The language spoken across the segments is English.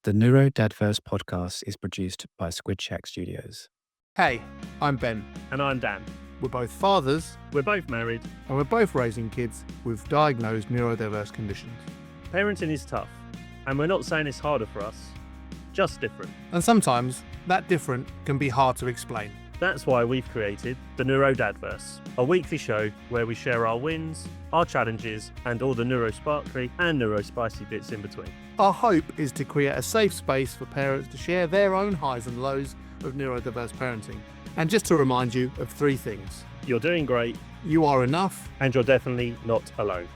The NeuroDADverse podcast is produced by Squid Shack Studios. Hey, I'm Ben. And I'm Dan. We're both fathers, We're both married. and we're both raising kids with diagnosed neurodiverse conditions. Parenting is tough, and we're not saying it's harder for us, just different. And sometimes that different can be hard to explain. That's why we've created the NeuroDADverse, a weekly show where we share our wins, our challenges, and all the neurosparkly and neurospicy bits in between. Our hope is to create a safe space for parents to share their own highs and lows of neurodiverse parenting. And just to remind you of three things. You're doing great, You are enough. and you're definitely not alone.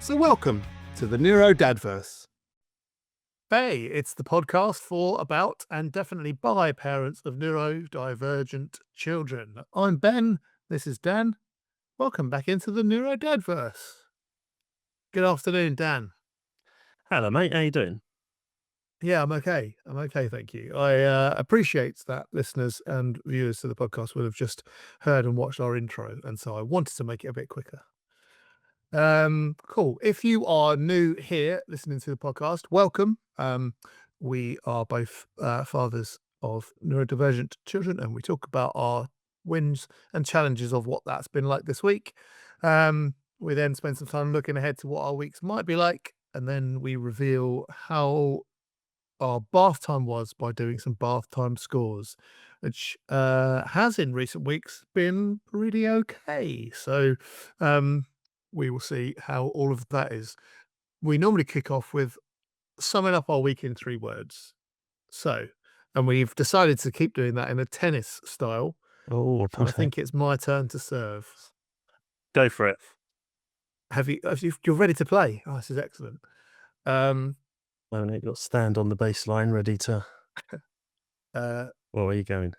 So welcome to the NeuroDADverse. Hey, it's the podcast for, about, and definitely by parents of neurodivergent children. I'm Ben. This is Dan. Welcome back into the NeuroDADverse. Good afternoon, Dan. Hello, mate. How you doing? Yeah, I'm okay. Thank you. I appreciate that listeners and viewers to the podcast will have just heard and watched our intro, and so I wanted to make it a bit quicker. Cool. If you are new here listening to the podcast, welcome. We are both fathers of neurodivergent children, and we talk about our wins and challenges of what that's been like this week. We then spend some time looking ahead to what our weeks might be like, and then we reveal how our bath time was by doing some bath time scores, which has in recent weeks been pretty okay. So we will see how all of that is. We normally kick off with summing up our week in 3 words. So, and we've decided to keep doing that in a tennis style. Oh, And I think it's my turn to serve. Go for it. You're ready to play? Oh, this is excellent. Oh, no, you've got stand on the baseline ready to... Where are you going?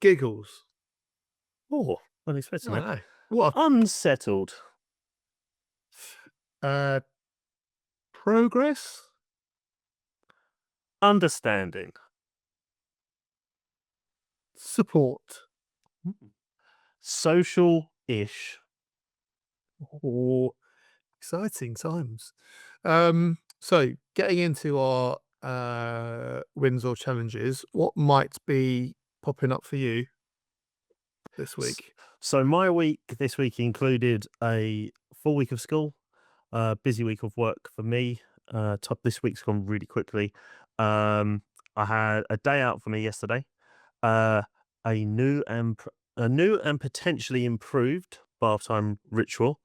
Giggles. Oh, well, expecting that. No. What? Unsettled. Progress. Understanding. Support. Social-ish. Oh, exciting times. So getting into our wins or challenges, what might be popping up for you this week? So my week this week included a full week of school, busy week of work for me. This week's gone really quickly. I had a day out for me yesterday. A new and potentially improved bath time ritual,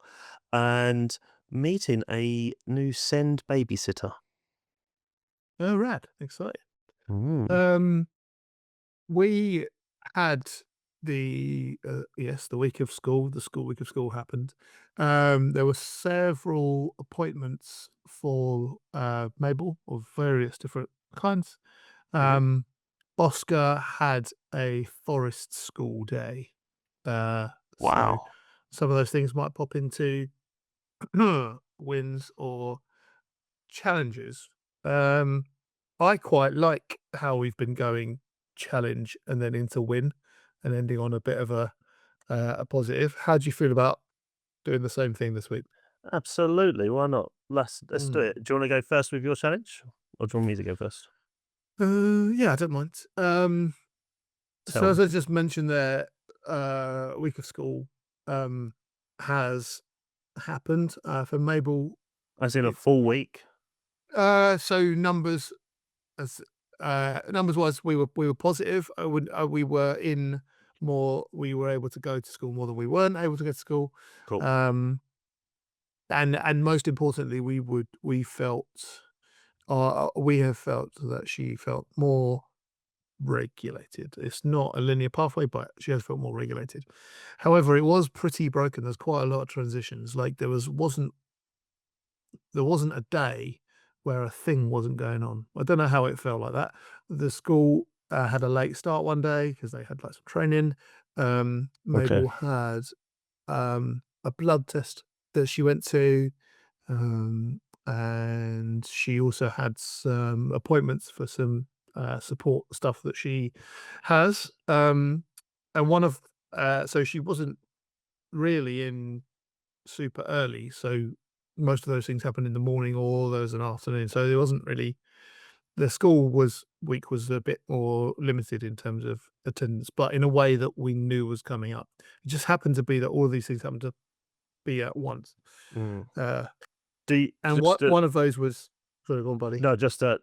and meeting a new send babysitter. Oh, rad. Exciting. Mm. We had the week of school. The school week of school happened. There were several appointments for Mabel of various different kinds. Oscar had a forest school day. So Wow. some of those things might pop into wins or challenges. I quite like how we've been going challenge and then into win and ending on a bit of a positive. How do you feel about doing the same thing this week? Absolutely. Why not? Let's do it. Do you want to go first with your challenge, or do you want me to go first? Yeah, I don't mind. Tell So as I just mentioned there, week of school has happened for Mabel. As in a full week? So numbers wise, we were positive. We were in more. We were able to go to school more than we weren't able to go to school. Cool. And most importantly, we have felt that she felt more regulated. It's not a linear pathway, but she has felt more regulated. However, it was pretty broken. There's quite a lot of transitions. Like there wasn't a day where a thing wasn't going on. I don't know how it felt like that. The school had a late start one day because they had like some training. Mabel had a blood test that she went to, and she also had some appointments for some support stuff that she has. And one of so she wasn't really in super early, so most of those things happened in the morning or there was an afternoon, so there wasn't really the week was a bit more limited in terms of attendance, but in a way that we knew was coming up. It just happened to be that all of these things happened to be at once. Mm. Uh, Do you, and one of those was sorry, go on, buddy. no, just to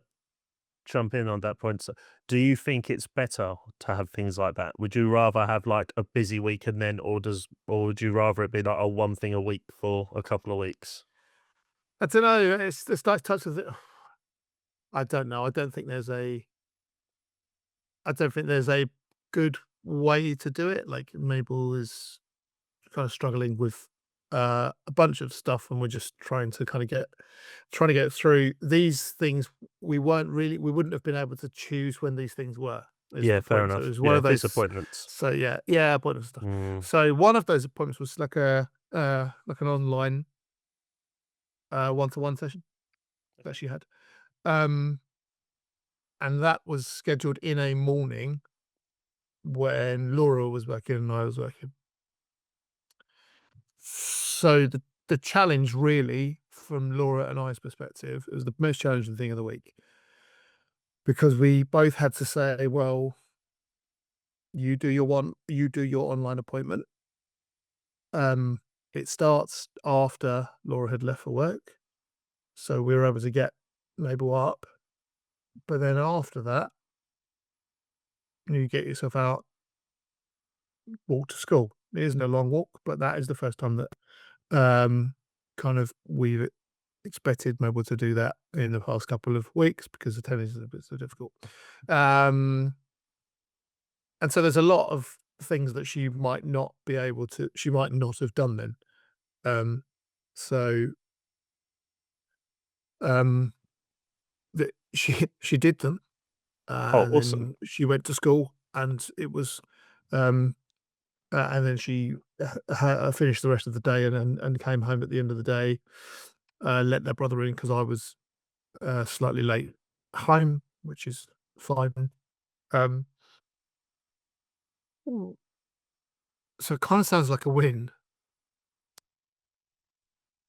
jump in on that point. So, do you think it's better to have things like that? Would you rather have like a busy week and then, or would you rather it be like a one thing a week for a couple of weeks? I don't know. It's nice touch of it. I don't know. I don't think there's a good way to do it. Like Mabel is kind of struggling with a bunch of stuff, and we're just trying to get through these things. We wouldn't have been able to choose when these things were. Is Yeah, the fair point. So it enough. was one Yeah, of those. disappointments. So yeah, appointment stuff. Mm. So one of those appointments was like like an online one-to-one session that she had. Um, and that was scheduled in a morning when Laura was working and I was working. So the challenge really from Laura and I's perspective, it was the most challenging thing of the week because we both had to say, well, you do your online appointment. It starts after Laura had left for work. So we were able to get Mabel up. But then after that, you get yourself out, walk to school. It isn't a long walk, but that is the first time that kind of we've expected Mabel to do that in the past couple of weeks because the tennis is a bit so difficult. And so there's a lot of things that she might not have done then. So that she did them, Oh, and awesome. then she went to school, and it was, and then she finished the rest of the day, and came home at the end of the day, let their brother in because I was slightly late home, which is fine. Um, so it kind of sounds like a win,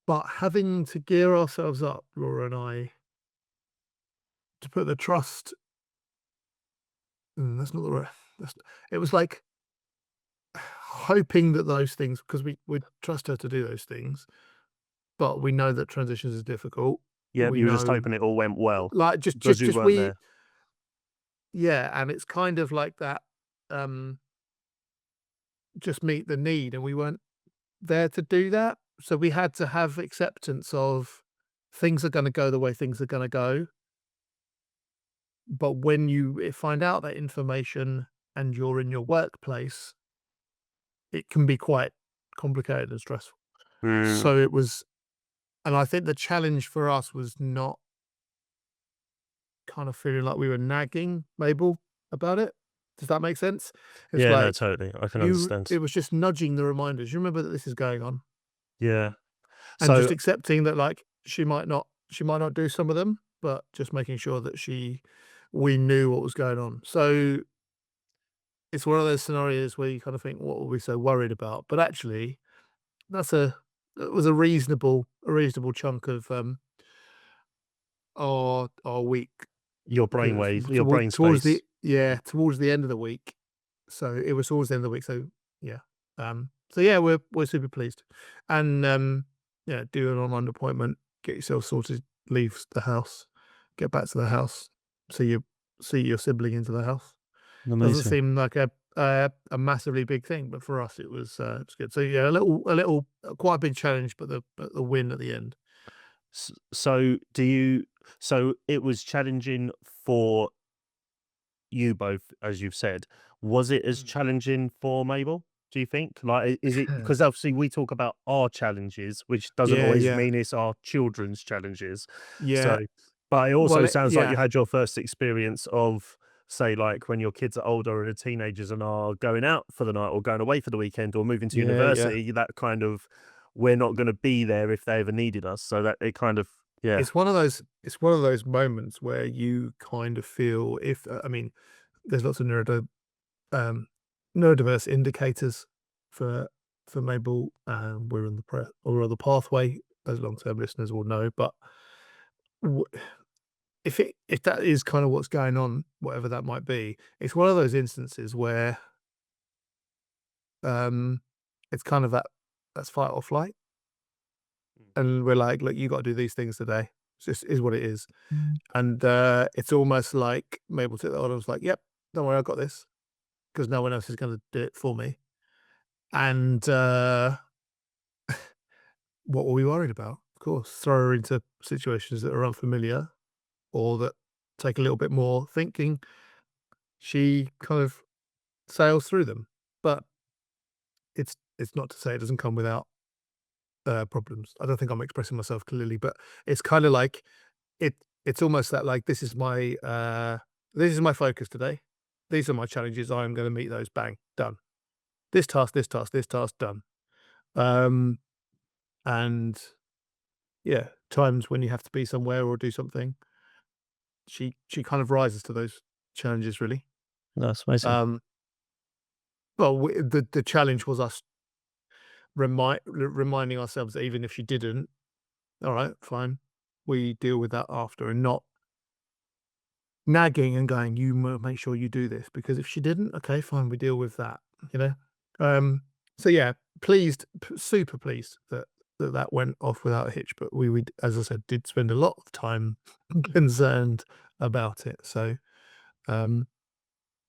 but having to gear ourselves up, Laura and I, to put the trust. That's not the right. It was like hoping that those things, because we would trust her to do those things, but we know that transitions is difficult. Yeah, We you were just know, hoping it all went well like because you weren't there. yeah, and it's kind of like that. Um, just meet the need, and we weren't there to do that. So we had to have acceptance of things are going to go the way things are going to go. But when you find out that information and you're in your workplace, it can be quite complicated and stressful. Mm. So it was, and I think the challenge for us was not kind of feeling like we were nagging Mabel about it. Does that make sense? It's Yeah, no, like totally. I can understand. it was just nudging the reminders. You remember that this is going on, Yeah. and just So, accepting that like she might not do some of them, but just making sure that we knew what was going on. So it's one of those scenarios where you kind of think, what were we so worried about? But actually, that's it was a reasonable chunk of our week. your your brain Towards space. towards the end of the week. So it was towards the end of the week. So yeah. So yeah, we're super pleased. And yeah, do an online appointment, get yourself sorted, leave the house, get back to the house, see your sibling into the house. Doesn't Amazing. seem like a massively big thing, but for us it was good. So yeah, quite a big challenge, but the win at the end. So do you? So it was challenging for you both, as you've said. Was it as Mm. challenging for Mabel? Do you think? Like, is it because obviously we talk about our challenges, which doesn't Yeah, always yeah, mean it's our children's challenges. yeah. So, but it also sounds like you Yeah, had your first experience of, say, like when your kids are older and are teenagers and are going out for the night or going away for the weekend or moving to yeah. university. That kind of, we're not going to be there if they ever needed us. So that it kind of, yeah, It's one of those moments where you kind of feel if I mean, there's lots of um, neurodiverse indicators for Mabel. We're on the pathway, as long-term listeners will know. But if that is kind of what's going on, whatever that might be, it's one of those instances where um, it's kind of that's fight or flight, and we're like, look, you got to do these things today. It's just is what it is, and it's almost like Mabel took that on and was like, yep, don't worry, I got this because no one else is going to do it for me. And what were we worried about? Of course, throw her into situations that are unfamiliar or that take a little bit more thinking. She kind of sails through them, but it's not to say it doesn't come without problems. I don't think I'm expressing myself clearly, but it's kind of like it. It's almost that like this is my focus today. These are my challenges. I am going to meet those. Bang, done. This task, this task, this task, done. Um, and yeah, times when you have to be somewhere or do something, she kind of rises to those challenges really. That's amazing. Um, well, the challenge was us reminding ourselves that even if she didn't, all right, fine, we deal with that after, and not nagging and going, you make sure you do this because if she didn't, okay, fine, we deal with that. You know. So yeah, pleased, super pleased that went off without a hitch. But we, as I said, did spend a lot of time concerned about it. So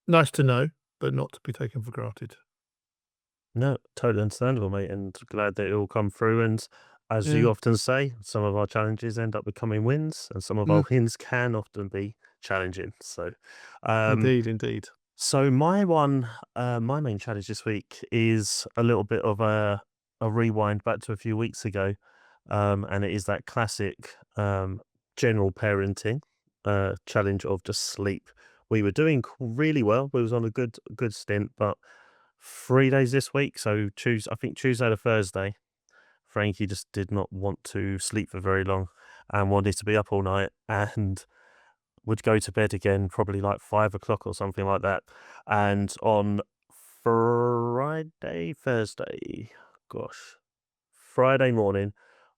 nice to know, but not to be taken for granted. No, totally understandable, mate, and glad that it all come through. And as Yeah. you often say, some of our challenges end up becoming wins, and some of Mm, our wins can often be challenging. So, um, indeed, indeed. my main challenge this week is a little bit of a rewind back to a few weeks ago, and it is that classic general parenting challenge of just sleep. We were doing really well. We was on a good stint, but 3 days this week. So I think Tuesday to Thursday, Frankie just did not want to sleep for very long and wanted to be up all night and would go to bed again probably like 5 o'clock or something like that. And on gosh, Friday morning,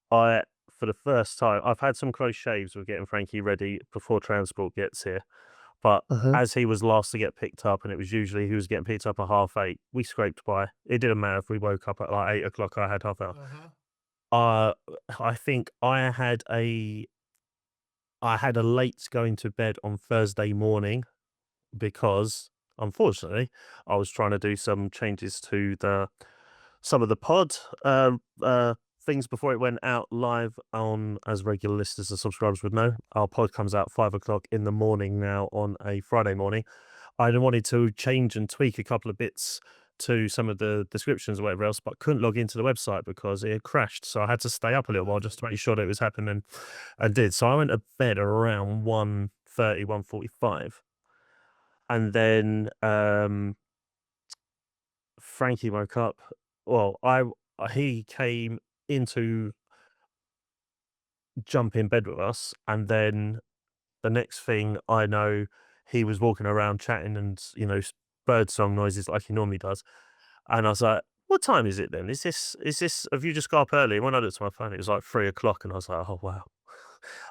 for the first time, I've had some close shaves with getting Frankie ready before transport gets here. But Uh-huh. as he was last to get picked up, and it was usually he was getting picked up at 8:30, we scraped by. It didn't matter if we woke up at like 8 o'clock. I had half hour. Uh-huh. Uh, I think I had a late going to bed on Thursday morning because unfortunately I was trying to do some changes to the some of the pod things before it went out live on, as regular listeners and subscribers would know. Our pod comes out 5 o'clock in the morning now on a Friday morning. I wanted to change and tweak a couple of bits to some of the descriptions or whatever else, but couldn't log into the website because it had crashed. So I had to stay up a little while just to make sure that it was happening, and did. So I went to bed around 1:30, 1:45. And then Frankie woke up. Well, he came into jump in bed with us, and then the next thing I know, he was walking around chatting and bird song noises like he normally does. And I was like, "What time is it then? Is this? Have you just got up early?" And when I looked at my phone, it was like 3 o'clock, and I was like, "Oh wow,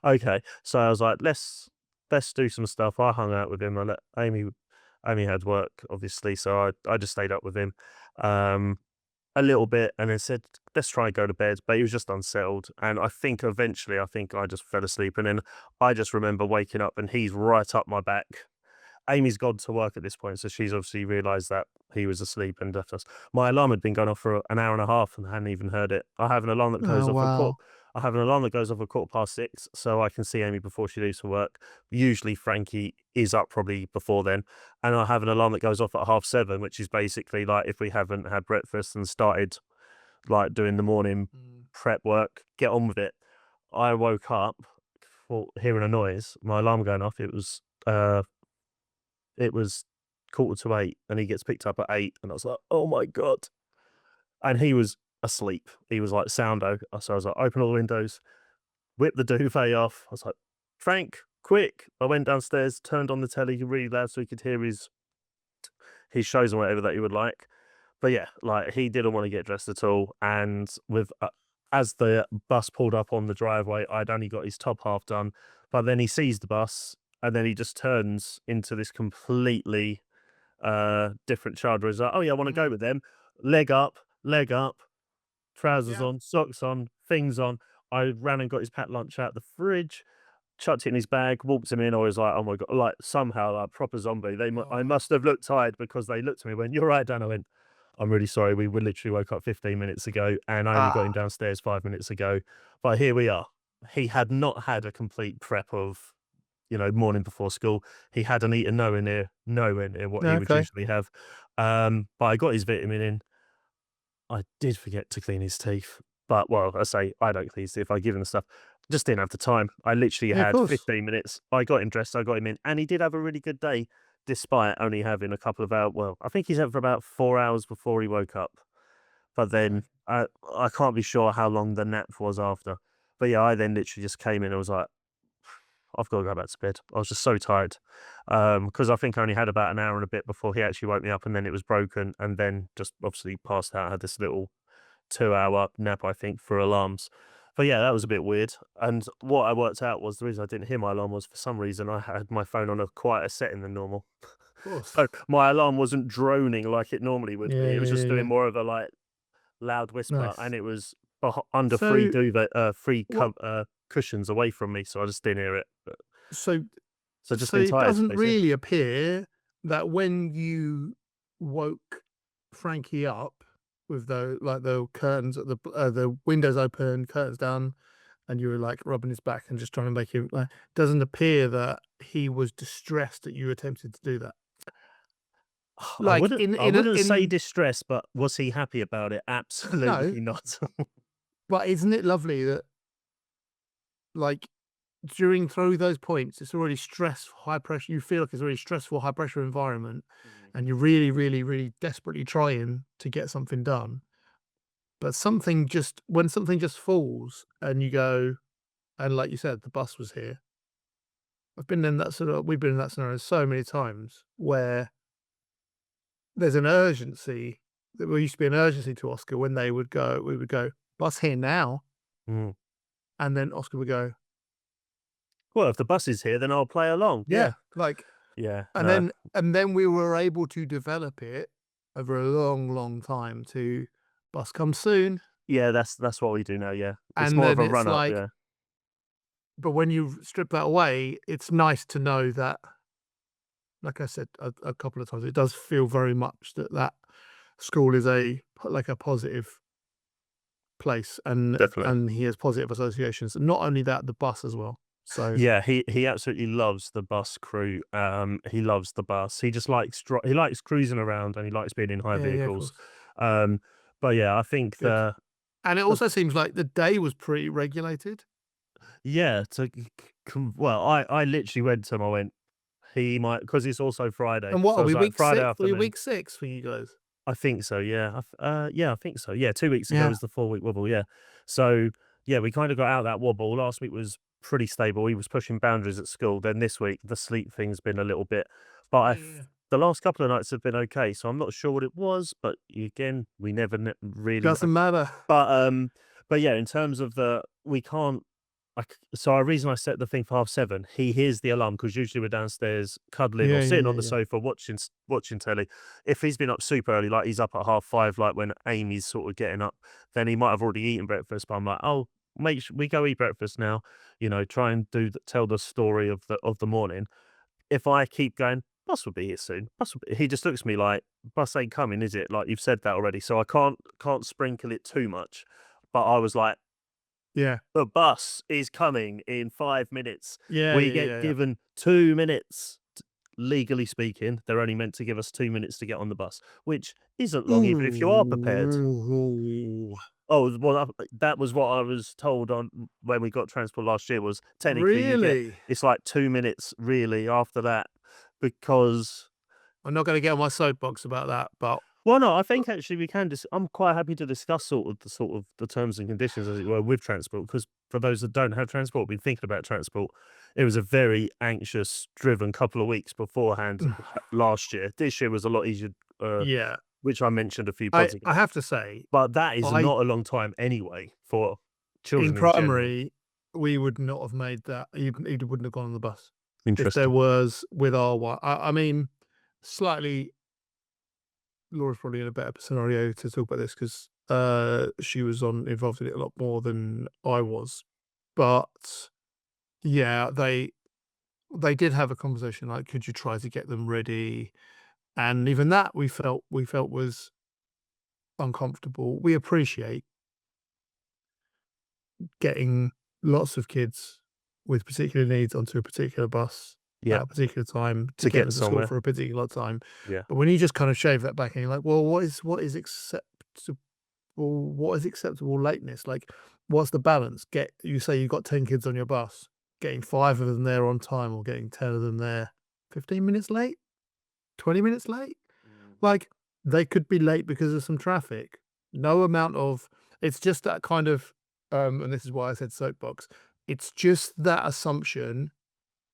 okay." So I was like, "Let's do some stuff." I hung out with him. I let Amy had work, obviously, so I just stayed up with him. Um, a little bit and then said, "Let's try and go to bed," but he was just unsettled, and I think eventually I just fell asleep, and then I just remember waking up and he's right up my back. Amy's gone to work at this point, so she's obviously realised that he was asleep and left us. My alarm had been going off for an hour and a half and I hadn't even heard it. Oh wow. I have an alarm that goes off at 6:15, so I can see Amy before she leaves for work. Usually Frankie is up probably before then. And I have an alarm that goes off at 7:30, which is basically like if we haven't had breakfast and started like doing the morning Mm. prep work, get on with it. I woke up for hearing a noise, my alarm going off. It was 7:45, and he gets picked up at 8, and I was like, "Oh my god." And he was asleep. He was like soundo. So I was like, "Open all the windows, whip the duvet off." I was like, "Frank, quick." I went downstairs, turned on the telly really loud so he could hear his shows and whatever that he would like. But yeah, like he didn't want to get dressed at all. And as the bus pulled up on the driveway, I'd only got his top half done But then he sees the bus, and then he just turns into this completely different child. Where he's like, "Oh yeah, I want to go with them." Leg up, trousers Yeah. on, socks on, things on. I ran and got his packed lunch out the fridge, chucked it in his bag, walked him in. I was like, "Oh my god!" Like somehow, like proper zombie. I Oh, must have looked tired because they looked at me and went, "You're right, Dan." I went, "I'm really sorry. We literally woke up 15 minutes ago, and I only got him ah, downstairs 5 minutes ago." But here we are. He had not had a complete prep of, morning before school. He hadn't eaten nowhere near what he would okay. usually have. But I got his vitamin in. I did forget to clean his teeth. But, well, I say I don't clean his teeth. I give him the stuff. Just didn't have the time. I literally Yeah, of had course. 15 minutes. I got him dressed. I got him in. And he did have a really good day, despite only having a couple of hours. Well, I think he's had for about 4 hours before he woke up. But then Okay. I can't be sure how long the nap was after. But yeah, I then literally just came in and was like, I've got to go back to bed. I was just so tired because I think I only had about an hour and a bit before he actually woke me up, and then it was broken, and then just obviously passed out. I had this little 2 hour nap, I think, for alarms. But yeah, that was a bit weird. And what I worked out was the reason I didn't hear my alarm was for some reason I had my phone on a quieter setting than normal. Of course. So my alarm wasn't droning like it normally would Yeah, be. It was yeah, just yeah, doing yeah. more of a like loud whisper, and Nice. it was under free So duvet, what cushions away from me, so I just didn't hear it. so So just so been it tired, doesn't basically. really appear that when you woke Frankie up with the curtains at the windows open, curtains down, and you were like rubbing his back and just trying to make him like, doesn't appear that he was distressed that you attempted to do that. I Like wouldn't I in a wouldn't say in distressed, but was he happy about it? no, Absolutely not. but isn't it lovely that like during through those points, it's already stressful, high pressure. You feel like it's a really stressful, high pressure environment, Mhm. and you're really, really, really desperately trying to get something done. But something just when something just falls, and you go, and like you said, the bus was here. We've been in that scenario so many times where there's an urgency. There used to be an urgency to Oscar when we would go, bus here now, Mm. and then Oscar would go, Well, if the bus is here, then I'll play along. yeah, Yeah. like. Yeah, And no. then we were able to develop it over a long, long time to bus come soon. Yeah, that's what we do now, yeah. It's And more of then a it's run up, like, yeah. but when you strip that away, it's nice to know that, like I said a couple of times, it does feel very much that that school is like a positive place, Definitely. and he has positive associations. Not only that, the bus as well. So Yeah, he absolutely loves the bus crew. He loves the bus. He just likes he likes cruising around, and he likes being in high yeah, yeah, of vehicles. course, Um, but yeah, I think good. the And it the also seems like the day was pretty regulated. yeah, well, I literally went to him, I went, he might because it's also Friday. And what So are I was we like, week Friday 6? Are we afternoon. week 6 for you guys? I think so, yeah. Yeah, I think so. Yeah, 2 weeks ago Yeah. was the 4-week wobble, yeah. So, yeah, we kinda got out of that wobble. Last week was pretty stable. He was pushing boundaries at school. Then this week, the sleep thing's been a little bit, but Yeah, yeah, yeah. the last couple of nights have been okay, so I'm not sure what it was, but again, we never really know. Doesn't matter. But, yeah, in terms of we can't so our reason I set the thing for 7:30, he hears the alarm because usually we're downstairs cuddling or Yeah, yeah, sitting yeah, on the yeah. sofa watching telly. If he's been up super early, like he's up at 5:30, like when Amy's sort of getting up, then he might have already eaten breakfast. But I'm like, oh, make sure we go eat breakfast now. Try and tell the story of the morning. If I keep going, bus will be here soon. He just looks at me like, bus ain't coming, is it? Like you've said that already, so I can't sprinkle it too much. But I was like, Yeah. the bus is coming in 5 minutes. Yeah, We yeah, get yeah, yeah. given 2 minutes. Legally speaking, they're only meant to give us 2 minutes to get on the bus, which isn't long, even if you are prepared. Ooh. Oh, well, that was what I was told on when we got transport last year. Was technically Really? it's like 2 minutes really after that because I'm not gonna get on my soapbox about that, but well, no, I think actually we can I'm quite happy to discuss sort of the terms and conditions, as it were, with transport, because for those that don't have transport, been thinking about transport, it was a very anxious, driven couple of weeks beforehand last year. This year was a lot easier, yeah. which I mentioned a few I pods ago. I have to say, But that is I not a long time anyway for in children in general. primary, we would not have made that. He wouldn't have gone on the bus if there Interesting. was with our one. I mean, slightly. Laura's probably in a better scenario to talk about this because she was involved in it a lot more than I was. But yeah, they did have a conversation like, could you try to get them ready? And even that we felt was uncomfortable. We appreciate getting lots of kids with particular needs onto a particular bus Yeah, at a particular time to to get get them to school somewhere. for a particular time. Yeah. But when you just kind of shave that back and you're like, well, what is acceptable? What is acceptable lateness? Like, what's the balance? You say you've got 10 kids on your bus, getting 5 of them there on time or getting 10 of them there 15 minutes late, 20 minutes late? Mm. Like, they could be late because of some traffic. No amount of it's just that kind of, and this is why I said soapbox. It's just that assumption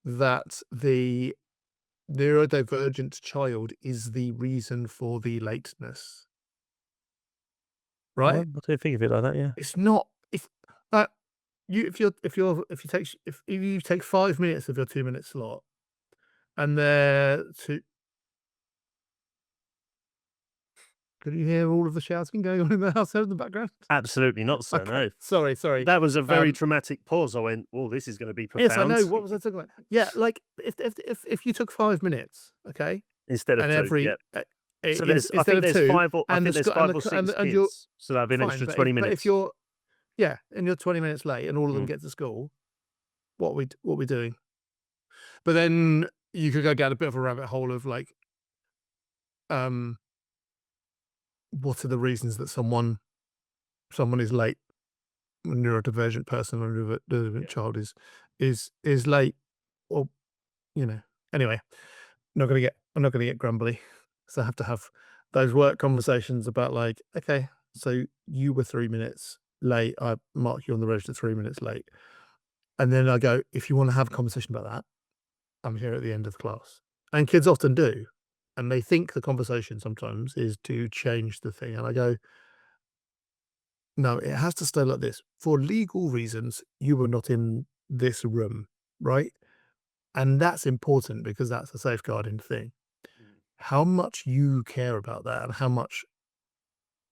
that the neurodivergent child is the reason for the lateness, Well, right? I didn't think of it like that. Yeah. It's not. If like if you take 5 minutes of your 2 minute slot and they're to could you hear all of the shouting going on in the household in the background? Absolutely not, sir. Okay, No. sorry. That was a very Um, dramatic pause. I went, "Oh, this is going to be yes, I profound." know. What was I talking about? Yeah, like if you took 5 minutes, okay, Instead of and two. Yeah. every So there's, I instead think of there's two, five or I and the think there's sc- and five the or c- six and you're kids, so that'd be an fine, extra 20 minutes. and you're 20 minutes late, and all of them Mm. get to school, what we doing? But then you could go down a bit of a rabbit hole of like, um, what are the reasons that someone is late? A neurodivergent person or neurodivergent Yeah. child is late, or Anyway, I'm not gonna get grumbly, so I have to have those work conversations about like, okay, so you were 3 minutes late. I mark you on the register 3 minutes late, and then I go, if you want to have a conversation about that, I'm here at the end of the class. And kids often do. And they think the conversation sometimes is to change the thing. And I go, no, it has to stay like this. For legal reasons, you were not in this room, right? And that's important because that's a safeguarding thing. Mm. How much you care about that and how much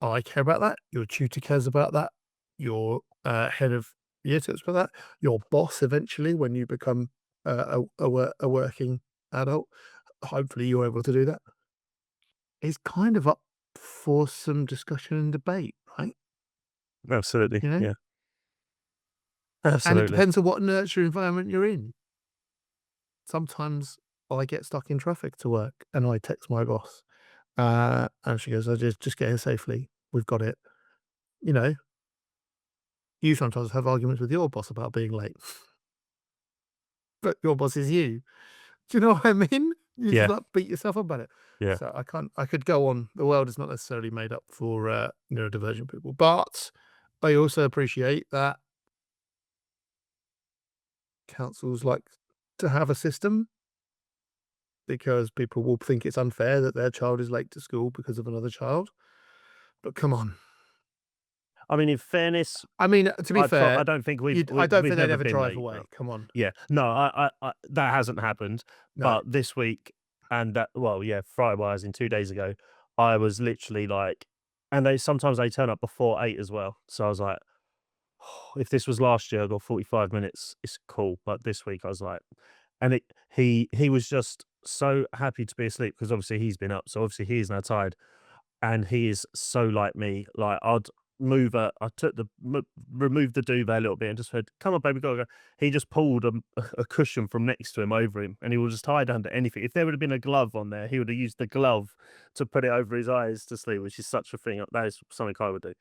I care about that, your tutor cares about that, your head of year cares about that, your boss eventually when you become a working adult, hopefully you're able to do that. It's kind of up for some discussion and debate, right? Absolutely. You know? Yeah. And it Absolutely. depends on what nurture environment you're in. Sometimes I get stuck in traffic to work and I text my boss. And she goes, I just get here safely. We've got it. You know, you sometimes have arguments with your boss about being late, but your boss is you. Do you know what I mean? You just Yeah. like beat yourself up about it. Yeah. So I could go on. The world is not necessarily made up for neurodivergent people, but I also appreciate that councils like to have a system because people will think it's unfair that their child is late to school because of another child. But come on. I mean, in fairness, I mean, to be fair, I don't think I don't we've think they'd never ever been drive late. away. No. Come on. Yeah. No, that hasn't happened. No. But this week and that, well, yeah, Friday wise in 2 days ago, I was literally like, and sometimes they turn up before 8 as well. So I was like, if this was last year, I got 45 minutes. It's cool. But this week I was like, and he was just so happy to be asleep because obviously he's been up. So obviously he's now tired. And he is so like me. Like I took removed the duvet a little bit and just said, "Come on, baby, go." He just pulled a cushion from next to him over him, and he will just hide under anything. If there would have been a glove on there, he would have used the glove to put it over his eyes to sleep, which is such a thing. That is something I would do.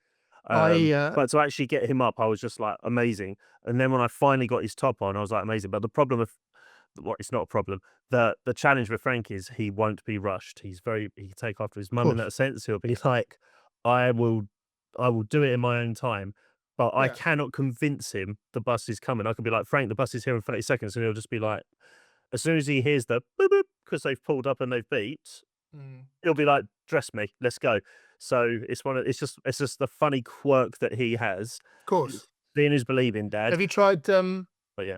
I But to actually get him up, I was just like amazing. And then when I finally got his top on, I was like amazing. But the problem with well, it's not a problem. The challenge with Frank is he won't be rushed. He can take after his Of mum in course. that sense. He'll be like, I will I will do it in my own time. But I Yeah. cannot convince him the bus is coming. I can be like, Frank, the bus is here in 30 seconds. And he'll just be like, as soon as he hears the boop boop, because they've pulled up and they've beeped, Mm. he'll be like, dress me, let's go. So it's just the funny quirk that he has. Of course. Seeing is believing, Dad. Have you tried? But yeah.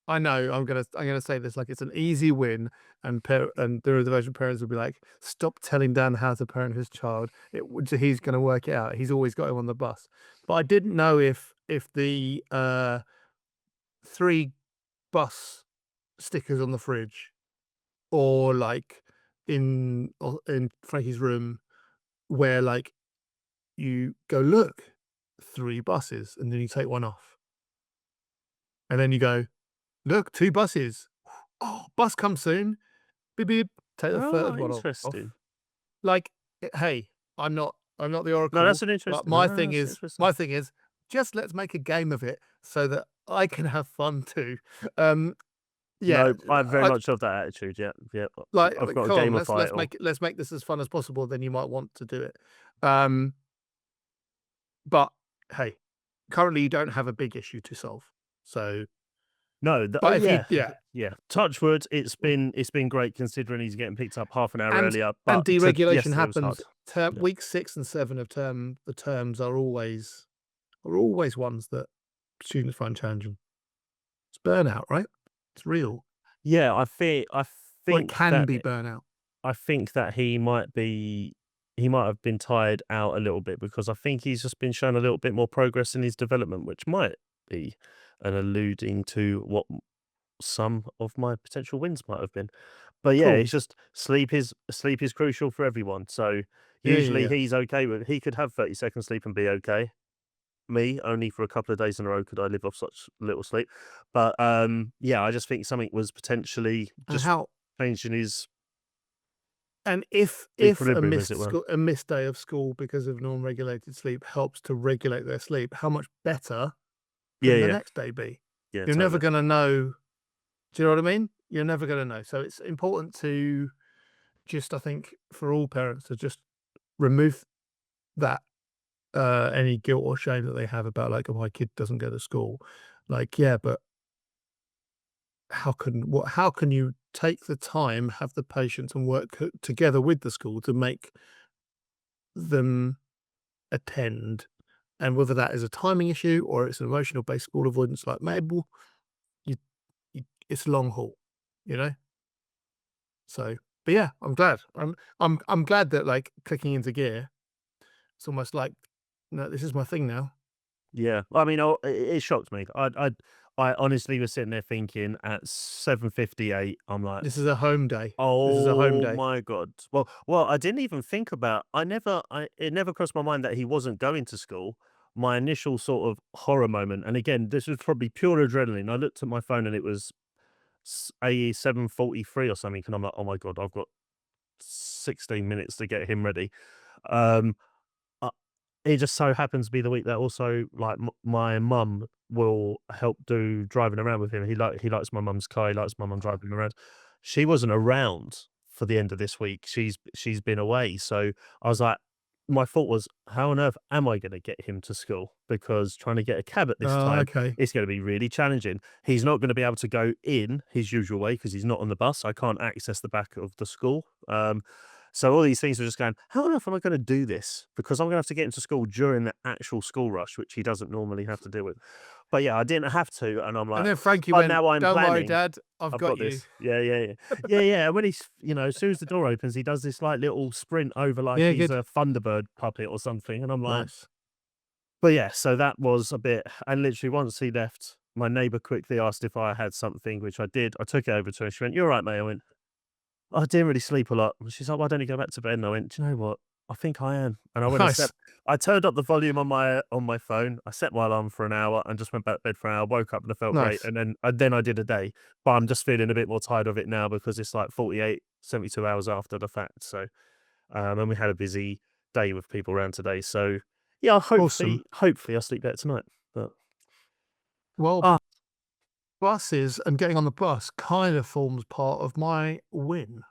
I know I'm gonna say this like it's an easy win, and neurodivergent parents will be like, "Stop telling Dan how to parent his child. He's gonna work it out. He's always got him on the bus." But I didn't know if the 3 bus stickers on the fridge, or like in Frankie's room, where like you go, look, 3 buses, and then you take one off, and then you go, look, 2 buses. Oh, bus comes soon. Beep beep. Take the third one off. Interesting. Like, hey, I'm not the oracle. No, that's an But interesting. my no, thing that's is, interesting. just let's make a game of it so that I can have fun too. Yeah, No, I'm very I, much of that attitude. Yeah, yeah. like, I've got to come on, gamify it all. let's make this as fun as possible. Then you might want to do it. But hey, currently you don't have a big issue to solve. So, No, but if yeah. Touch wood. It's been great considering he's getting picked up half an hour and earlier. But deregulation yesterday was hard. happens. Yeah. Week 6 and 7 of term, the terms are always ones that students find challenging. It's burnout, right? It's real. Yeah, I think Or it can that be burnout. I think that he might have been tired out a little bit because I think he's just been shown a little bit more progress in his development, which might be an alluding to what some of my potential wins might have been. But yeah, Cool. it's just sleep is crucial for everyone. So Yeah, usually he's okay with he could have 30 seconds sleep and be okay. Me, only for a couple of days in a row could I live off such little sleep. But yeah, I just think something was potentially And just how changing his if equilibrium, as it were. a missed day of school because of non-regulated sleep helps to regulate their sleep, how much better Yeah, can the yeah, next day be? yeah. You're never Totally. gonna know. Do you know what I mean? You're never gonna know. So it's important to just, I think, for all parents to just remove that any guilt or shame that they have about like, oh, my kid doesn't go to school. Like, yeah, but how can you take the time, have the patience, and work together with the school to make them attend? And whether that is a timing issue or it's an emotional based school avoidance like Mabel, you, it's long haul, you know. So, but yeah, I'm glad. I'm glad that like clicking into gear. It's almost like, no, this is my thing now. Yeah, I mean, it shocked me. I honestly was sitting there thinking at 7:58, I'm like, This is a home day. This is a home oh day. my God. Well, I didn't even think about. It never crossed my mind that he wasn't going to school. My initial sort of horror moment, and again, this was probably pure adrenaline. I looked at my phone and it was AE 7:43 or something, and I'm like, oh my God, I've got 16 minutes to get him ready. Um, uh, it just so happens to be the week that also like my mum will help do driving around with him. He likes my mum's car. He likes my mum driving him around. She wasn't around for the end of this week. She's been away. So I was like, my thought was, how on earth am I going to get him to school? Because trying to get a cab at this Oh, time, okay. it's going to be really challenging. He's not going to be able to go in his usual way because he's not on the bus. I can't access the back of the school. So all these things are just going, how on earth am I going to do this? Because I'm going to have to get into school during the actual school rush, which he doesn't normally have to deal with. But yeah, I didn't have to. And I'm like, And then Frankie but went, now I'm "Don't worry, planning. Dad. I've I've got got you." this. Yeah. Yeah. And when he's, as soon as the door opens, he does this like little sprint over like Yeah, he's good. a Thunderbird puppet or something. And I'm like, Nice. but yeah, so that was a bit. And literally once he left, my neighbor quickly asked if I had something, which I did. I took it over to her. She went, "You're right, mate." I went, I didn't really sleep a lot. And she's like, "Why don't you go back to bed?" And I went, "Do you know what? I think I am." And I went and Nice. I turned up the volume on my phone. I set my alarm for an hour and just went back to bed for an hour. Woke up and I felt great. Nice. And then I did a day, but I'm just feeling a bit more tired of it now because it's like 48, 72 hours after the fact. So, and we had a busy day with people around today. So, yeah, Awesome. hopefully I'll sleep better tonight. But Well, Ah. buses and getting on the bus kind of forms part of my win.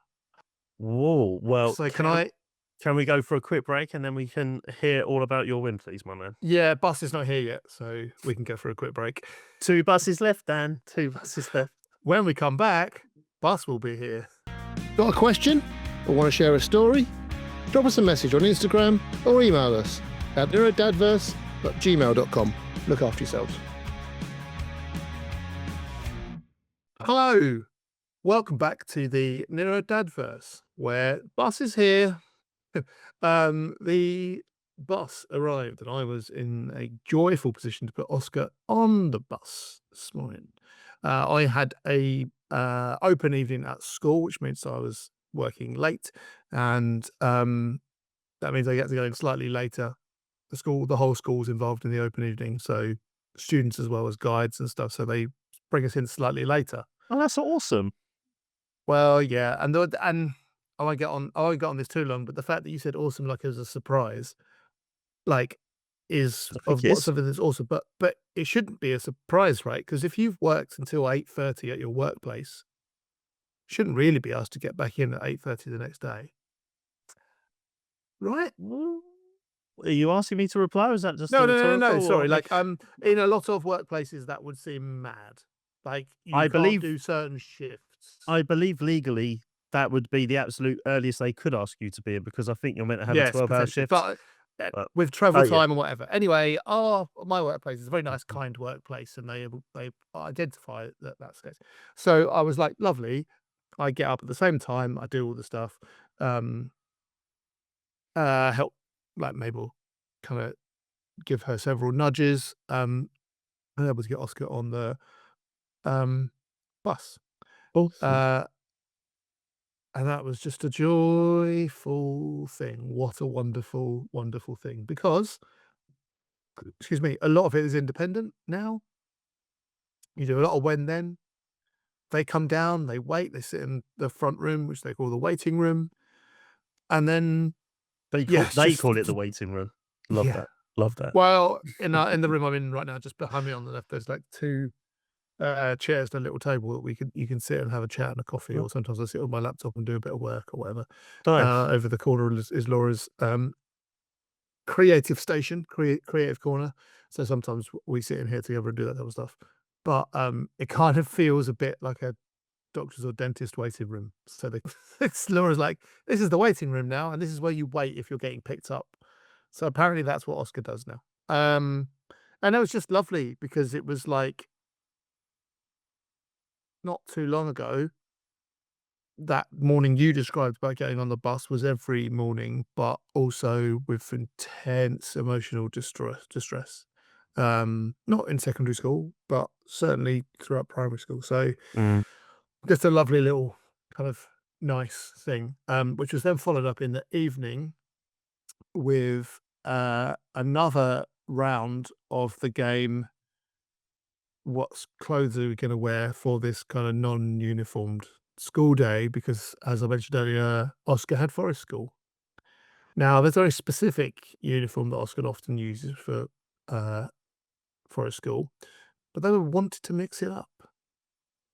whoa, well, So can we go for a quick break and then we can hear all about your win, please, my man? Yeah, bus is not here yet, so we can go for a quick break. 2 buses left, Dan. 2 buses left. When we come back, bus will be here. Got a question or want to share a story? Drop us a message on Instagram or email us at NeuroDADverse gmail.com. Look after yourselves. Hello. Welcome back to the NeuroDADverse, where bus is here. The bus arrived, and I was in a joyful position to put Oscar on the bus this morning. I had a open evening at school, which means I was working late, and that means I get to go in slightly later. The whole school's involved in the open evening, so students as well as guides and stuff. So they bring us in slightly later. Oh, that's awesome. Well, yeah, and I won't get on this too long, but the fact that you said awesome like it was a surprise, like, is I think of it what's is. something that's awesome, but it shouldn't be a surprise, right? Because if you've worked until 8:30 at your workplace, shouldn't really be asked to get back in at 8:30 the next day, right? Well, are you asking me to reply, or is that just No, a no, no, no, no, rhetorical? sorry, Or like, in a lot of workplaces, that would seem mad. Like, you I can't believe do certain shifts. I believe legally that would be the absolute earliest they could ask you to be in, because I think you're meant to have a Yes, 12-hour potentially, shift. but, But with travel oh yeah, time and whatever. Anyway, my workplace is a very nice, kind workplace, and they identify that that's it. So I was like, "Lovely." I get up at the same time, I do all the stuff, um, help, like, Mabel, kinda give her several nudges, and able to get Oscar on the, um, bus. awesome. Uh, and that was just a joyful thing. What a wonderful, wonderful thing, because excuse me, a lot of it is independent now. You do a lot of when then. They come down, they wait, they sit in the front room, which they call the waiting room. And then, yeah, it's They just, call it the waiting room. Love yeah. that. Love that. Well, in the room I'm in right now, just behind me on the left, there's like two chairs and a little table that you can sit and have a chat and a coffee, Oh, or sometimes I sit on my laptop and do a bit of work or whatever. nice. Over the corner is Laura's creative station, creative corner. So sometimes we sit in here together and do that type of stuff. But it kind of feels a bit like a doctor's or dentist waiting room. So the Laura's like, this is the waiting room now, and this is where you wait if you're getting picked up. So apparently that's what Oscar does now. And it was just lovely because it was like not too long ago. That morning you described about getting on the bus was every morning, but also with intense emotional distress. Not in secondary school, but certainly throughout primary school. So Mm. just a lovely little kind of nice thing, which was then followed up in the evening with another round of the game. What clothes are we going to wear for this kind of non-uniformed school day? Because, as I mentioned earlier, Oscar had forest school. Now, there's a very specific uniform that Oscar often uses for uh, forest school, but they wanted to mix it up.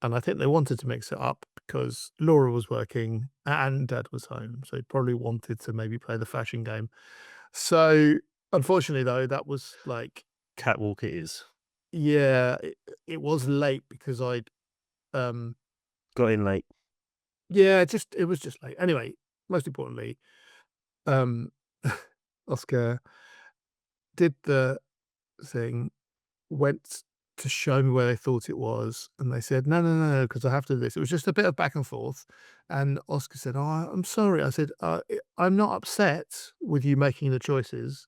And I think they wanted to mix it up because Laura was working and Dad was home, so he probably wanted to maybe play the fashion game. So, unfortunately, though, that was like, Catwalk it is. yeah, it was late because um, Got in late. yeah, it was just late. Anyway, most importantly, um, Oscar did the thing, went to show me where they thought it was, and they said, "No, no, no, because I have to do this." It was just a bit of back and forth, and Oscar said, "Oh, I'm sorry." I said, I'm not upset with you making the choices.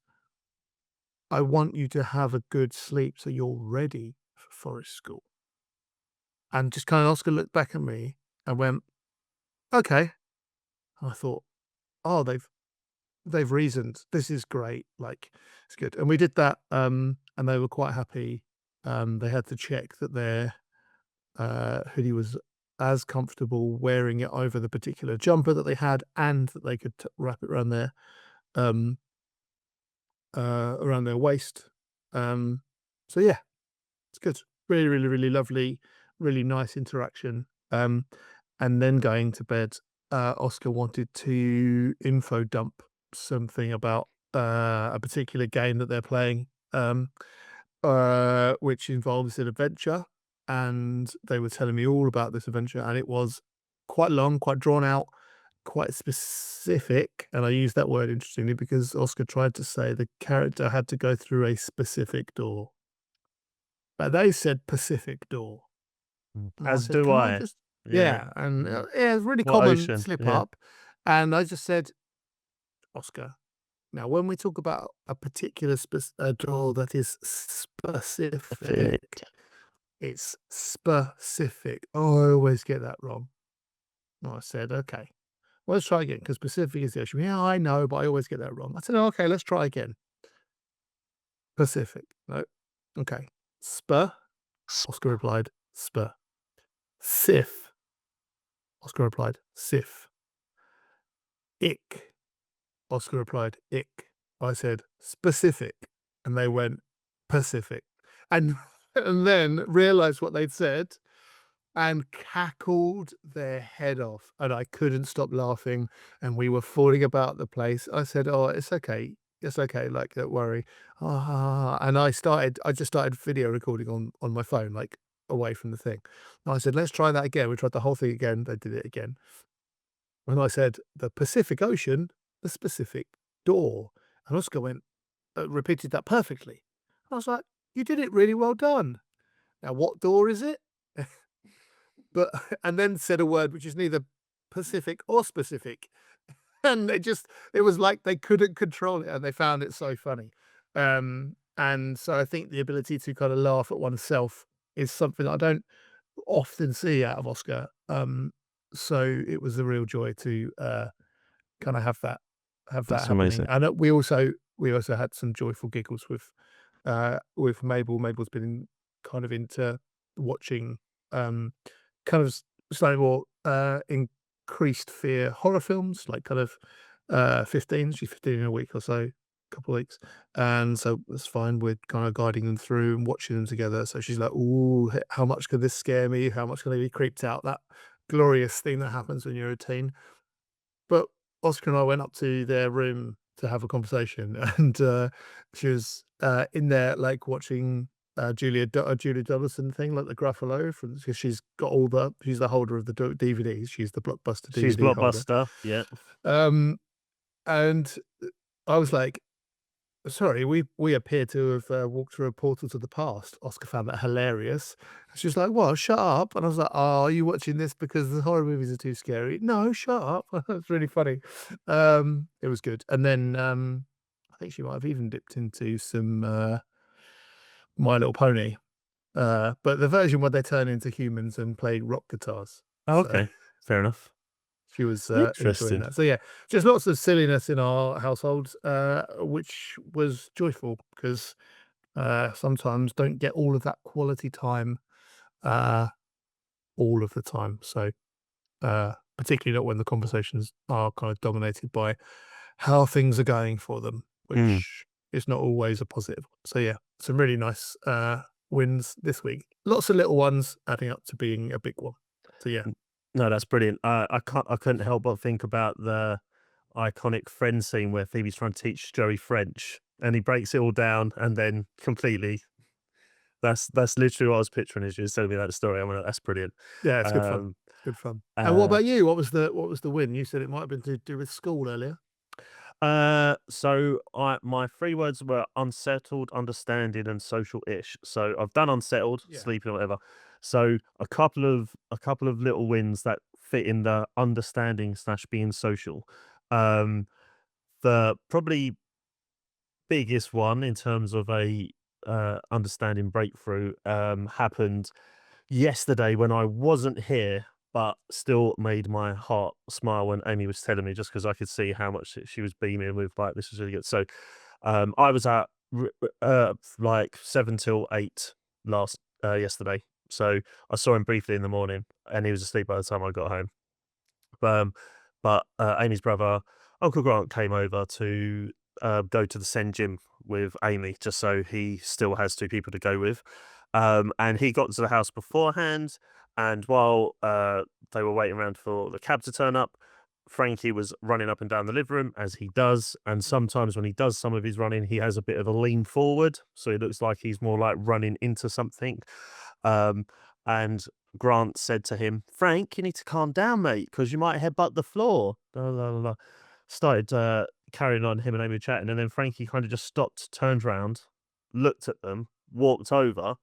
I want you to have a good sleep so you're ready for forest school." And just kind of Oscar looked back at me and went, "Okay." And I thought, "Oh, they've reasoned. This is great. Like, it's good." And we did that, and they were quite happy. They had to check that their hoodie was as comfortable wearing it over the particular jumper that they had, and that they could wrap it um, around their waist. Um, so yeah, it's good. Really, really, really lovely, really nice interaction. And then going to bed, Oscar wanted to info dump something about a particular game that they're playing, which involves an adventure. And they were telling me all about this adventure, and it was quite long, quite drawn out. quite specific, and I use that word interestingly because Oscar tried to say the character had to go through a specific door, but they said Pacific door. And I As said, do "Can I I. just" Yeah. yeah, and, Mm. yeah, it's really What common ocean? slip Yeah. up, and I just said, "Oscar, now when we talk about a particular door that is specific, Perfect. it's specific." Oh, I always get that wrong. And I said, "Okay, well, let's try again because specific is the ocean." "Yeah, I know, but I always get that wrong." I said, "Okay, let's try again. Pacific." "No." "Okay. Sp." Oscar replied, "Sp." "Sif." Oscar replied, "Sif." "Ick." Oscar replied, "Ick." I said, "Specific." And they went, "Pacific." And and then realized what they'd said and cackled their head off, and I couldn't stop laughing, and we were falling about the place. I said, "Oh, it's okay. It's okay, like, don't worry." "Ah," and I just started video recording on my phone, like, away from the thing. And I said, "Let's try that again." We tried the whole thing again. They did it again. And I said, "The Pacific Ocean, the specific door." And Oscar went, repeated that perfectly. I was like, "You did it really well done. Now what door is it?" But and then said a word which is neither Pacific or specific. And it was like they couldn't control it, and they found it so funny. And so I think the ability to kind of laugh at oneself is something that I don't often see out of Oscar. So it was a real joy to kind of have that That's happening. amazing. And we also had some joyful giggles with Mabel. Mabel's been kind of into watching um kind of slightly more increased fear horror films, like kind of 15. She's 15 in a week or so, couple of weeks. And so that's fine. We're kind of guiding them through and watching them together. So she's like, "Ooh, how much could this scare me? How much can I be creeped out?" That glorious thing that happens when you're a teen. But Oscar and I went up to their room to have a conversation, and she was in there, like, watching Julia Donaldson thing, like the Gruffalo, from because she's the holder of the DVDs. She's the Blockbuster She's DVD holder. Blockbuster. Yeah. Um, and I was like, "Sorry, we appear to have walked through a portal to the past." Oscar found that hilarious. She was like, "What? Shut up!" And I was like, "Oh, are you watching this because the horror movies are too scary?" "No, shut up." It's really funny. It was good. And then I think she might have even dipped into some My Little Pony, but the version where they turn into humans and play rock guitars. Oh, So okay. Fair enough. she was enjoying Interesting. that. So yeah, just lots of silliness in our household, which was joyful because sometimes don't get all of that quality time uh, all of the time. So, particularly not when the conversations are kind of dominated by how things are going for them, Mm. which is not always a positive one. So, yeah, some really nice wins this week. Lots of little ones adding up to being a big one. So, yeah. N No, that's brilliant. I couldn't help but think about the iconic Friends scene where Phoebe's trying to teach Joey French, and he breaks it all down, and then completely that's literally what I was picturing as you were telling me that story. I mean, that's brilliant. Yeah, it's good fun. Um, It's good fun. And what uh, about you? What was the win? You said it might have been to do with school earlier. so my 3 words were unsettled, understanding, and social-ish. So I've done unsettled, Yeah. sleeping or whatever. So a couple of little wins that fit in the understanding slash being social. Um, the probably biggest one in terms of a understanding breakthrough happened yesterday when I wasn't here, but still made my heart smile when Amy was telling me, just because I could see how much she was beaming with, like, this was really good. So I was at like 7 till 8 yesterday. So I saw him briefly in the morning, and he was asleep by the time I got home. Um, but Amy's brother, Uncle Grant, came over to go to the Sen gym with Amy, just so he still has 2 people to go with. And he got to the house beforehand, and while they were waiting around for the cab to turn up, Frankie was running up and down the living room, as he does. And sometimes when he does some of his running, he has a bit of a lean forward, so it looks like he's more like running into something. Um, and Grant said to him, "Frank, you need to calm down, mate, because you might headbutt the floor." Blah, blah, blah, blah. Started carrying on, him and Amy chatting, and then Frankie kind of just stopped, turned around, looked at them, walked over,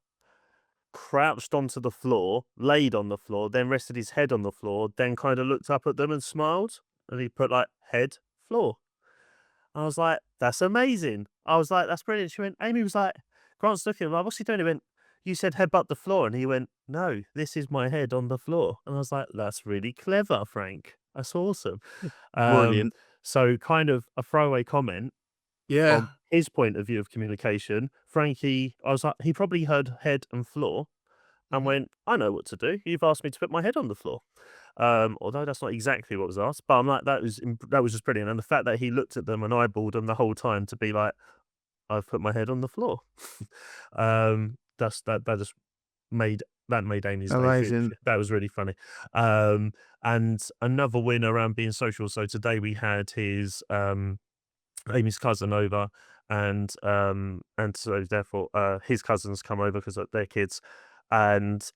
crouched onto the floor, laid on the floor, then rested his head on the floor, then kind of looked up at them and smiled, and he put like head, floor. I was like, "That's amazing." I was like, "That's brilliant." She went, Amy was like, Grant's looking at him like, "What's he doing?" He went, "You said headbutt the floor." And he went, "No, this is my head on the floor." And I was like, "That's really clever, Frank. That's awesome." Um, Brilliant. so kind of a throwaway comment Yeah. from his point of view of communication. Frankie, I was like, he probably heard head and floor and Mhm. went, "I know what to do. You've asked me to put my head on the floor." Although that's not exactly what was asked, but I'm like, that was just brilliant. And the fact that he looked at them and eyeballed them the whole time to be like, "I've put my head on the floor." That just made Amy's day. Amazing. That was really funny. And another win around being social. So today we had his Amy's cousin over, and so therefore his cousins come over because they're kids, and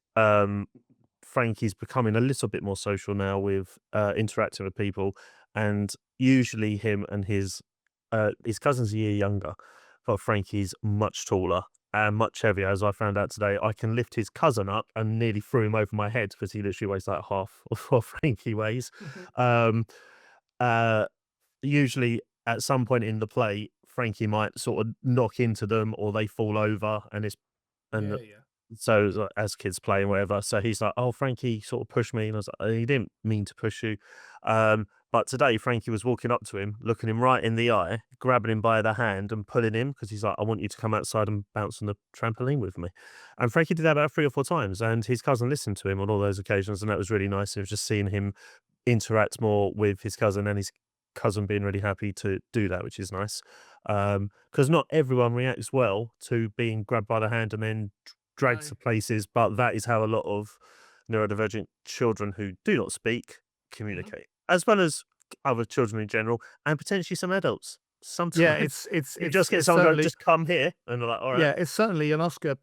Frankie's becoming a little bit more social now with interacting with people, and usually him and his cousin's a year younger, but Frankie's much taller and much heavier. As I found out today, I can lift his cousin up and nearly threw him over my head because he literally weighs like half of what Frankie weighs. Mhm. Um, uh, Usually at some point in the play, Frankie might sort of knock into them or they fall over, and Yeah, yeah. so it's like, as kids play and whatever. So he's like, "Oh, Frankie sort of pushed me," and I was like, "He didn't mean to push you." But today Frankie was walking up to him, looking him right in the eye, grabbing him by the hand and pulling him because he's like, "I want you to come outside and bounce on the trampoline with me." And Frankie did that about 3 or 4 times, and his cousin listened to him on all those occasions, and that was really nice. It was just seeing him interact more with his cousin and his cousin being really happy to do that, which is nice. Because not everyone reacts well to being grabbed by the hand and then dragged No. to places, but that is how a lot of neurodivergent children who do not speak Mhm. communicate, as well as other children in general, and potentially some adults. Yeah, Sometimes it's it's you it's just get it's someone go, certainly "Just come here," and they're like, "All right." yeah, it's certainly an Oscar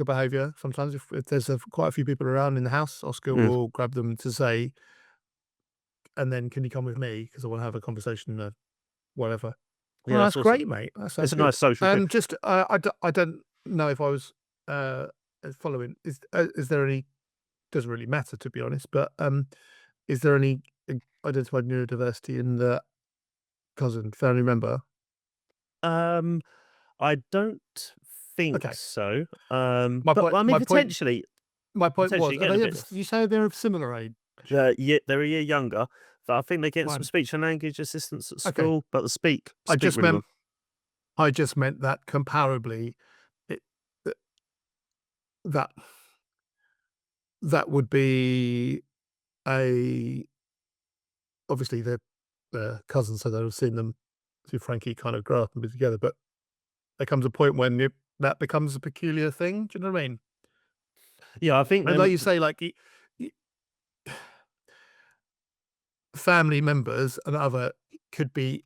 behavior. Sometimes if there's quite a few people around in the house, Oscar Mm. will grab them to say, and then, "Can you come with me? Because I wanna have a conversation," whatever. Yeah, Oh, that's that's awesome. great, mate. That It's sounds a good. nice social thing. Just, I don't know if I was, uh, following. Is there any doesn't really matter, to be honest, but, is there any identified neurodiversity in the cousin family member? Um, I don't think Okay. so. My But point I mean, my point potentially was, you're are getting a they bit. of you say they're of similar age? Yeah, they're a year younger, but I think they're getting some Fine. speech and language assistance at Okay. school, but the I speak just really well. meant I just meant that comparably, it that that that would be a obviously, they're cousins, so they'll have seen them see Frankie kind of grow up and be together, but there comes a point when that becomes a peculiar thing, do you know what I mean? Yeah, I think And like them. you say, like, y family members and other could be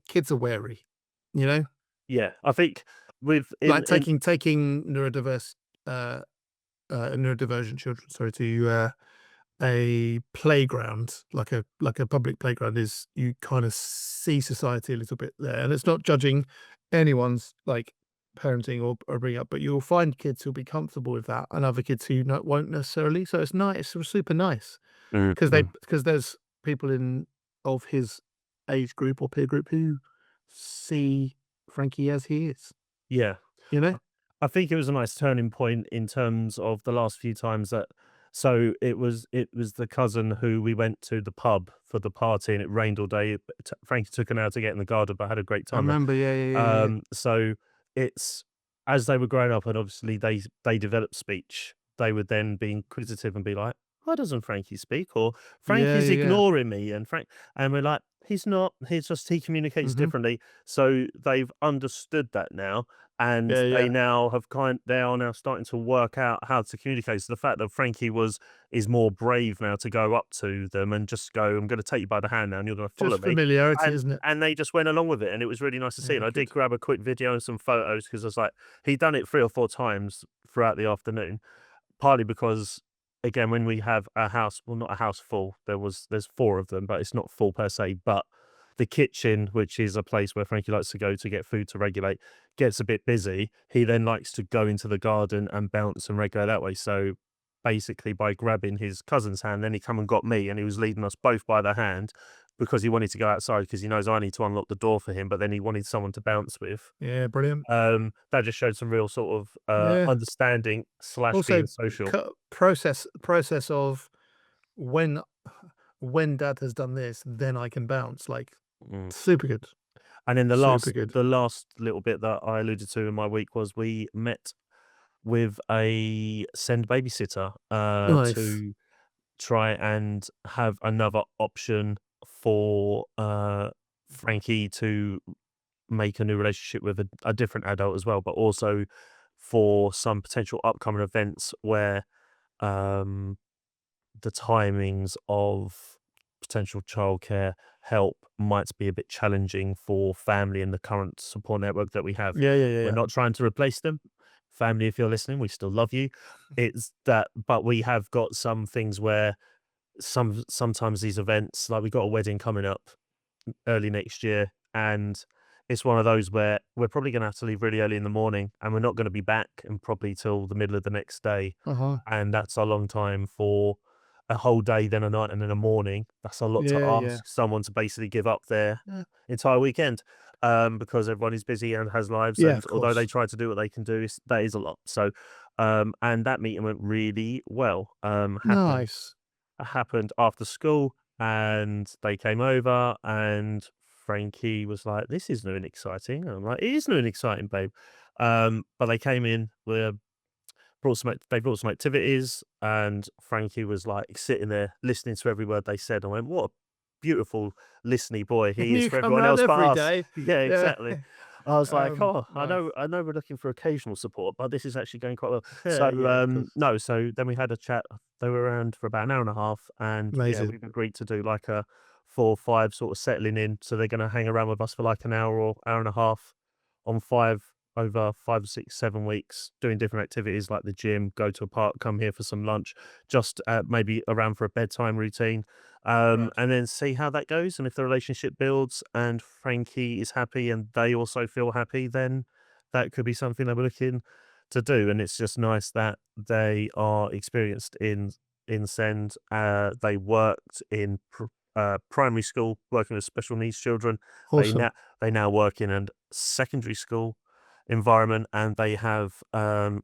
kids are wary, you know? Yeah, I think with Like in taking uh, neurodivergent children, sorry, to, a playground, like a public playground is you kind of see society a little bit there, and it's not judging anyone's like parenting or bringing up, but you'll find kids who'll be comfortable with that, and other kids who won't necessarily. So it's nice, it's sort of super nice Mm, because mm, there's people in of his age group or peer group who see Frankie as he is, yeah. you know. I think it was a nice turning point in terms of the last few times that. So it was the cousin who we went to the pub for the party and it rained all day. Frankie took an hour to get in the garden, but had a great I time there. remember, yeah, yeah, yeah, yeah, yeah. So it's as they were growing up and obviously they developed speech, they would then be inquisitive and be like, "Why doesn't Frankie speak?" Or Yeah, "Frankie's yeah, yeah. ignoring me," and we're like, "He's not. He communicates Mhm. differently." So they've understood that now, and Yeah, yeah. they are now starting to work out how to communicate. So the fact that Frankie is more brave now to go up to them and just go, "I'm going to take you by the hand now, and you're going to follow Just me." familiarity, isn't it? And they just went along with it, and it was really nice to see, and Yeah, I did good. grab a quick video and some photos because I was like he'd done it 3 or 4 times throughout the afternoon, partly because again, when we have a house, well, not a house full, there's 4 of them, but it's not full per se, but the kitchen, which is a place where Frankie likes to go to get food to regulate, gets a bit busy. He then likes to go into the garden and bounce and regulate that way. So basically, by grabbing his cousin's hand, then he come and got me, and he was leading us both by the hand because he wanted to go outside because he knows I need to unlock the door for him, but then he wanted someone to bounce with. Yeah, brilliant. That just showed some real sort of Yeah. understanding slash Also, being social. process of when dad has done this, then I can bounce. Like, Mm. super good. And then Super good. the last little bit that I alluded to in my week was we met with a send babysitter Nice. to try and have another option for Frankie to make a new relationship with a different adult as well, but also for some potential upcoming events where um, the timings of potential childcare help might be a bit challenging for family and the current support network that we have. Yeah, yeah, yeah, We're yeah. not trying to replace them. Family, if you're listening, we still love you. It's that, but we have got some things where sometimes these events, like we got a wedding coming up early next year, and it's one of those where we're probably going to have to leave really early in the morning, and we're not going to be back and probably till the middle of the next day, Uh-huh. and that's a long time for a whole day, then a night, and then a morning. That's a lot to Yeah, yeah. ask someone to basically give up their Yeah. entire weekend, because everyone is busy and has lives, Yeah, and of although they course. try to do what they can do, that is a lot. So, and that meeting went really well. Nice. Happened after school, and they came over, and Frankie was like, "This is new and exciting." And I'm like, "It is new and exciting, babe." But they came in with they brought some activities, and Frankie was like sitting there listening to every word they said. I went, "What a beautiful listening boy he is You for come everyone round else but every us." day. Yeah, Yeah. exactly. I was like, "Oh, Nice. I know we're looking for occasional support, but this is actually going quite well." Yeah, So, yeah, of course. no, so then we had a chat. They were around for about an hour and a half, and yeah, Amazing. we've agreed to do like a 4 or 5 sort of settling in. So they're going to hang around with us for like an hour or hour and a half on 5 over 5, 6, 7 weeks, doing different activities like the gym, go to a park, come here for some lunch, just maybe around for a bedtime routine, Right. and then see how that goes. And if the relationship builds and Frankie is happy and they also feel happy, then that could be something that we're looking to do. And it's just nice that they are experienced in Send. They worked in primary school, working with special needs children. They Awesome. now they now work in a secondary school environment, and they have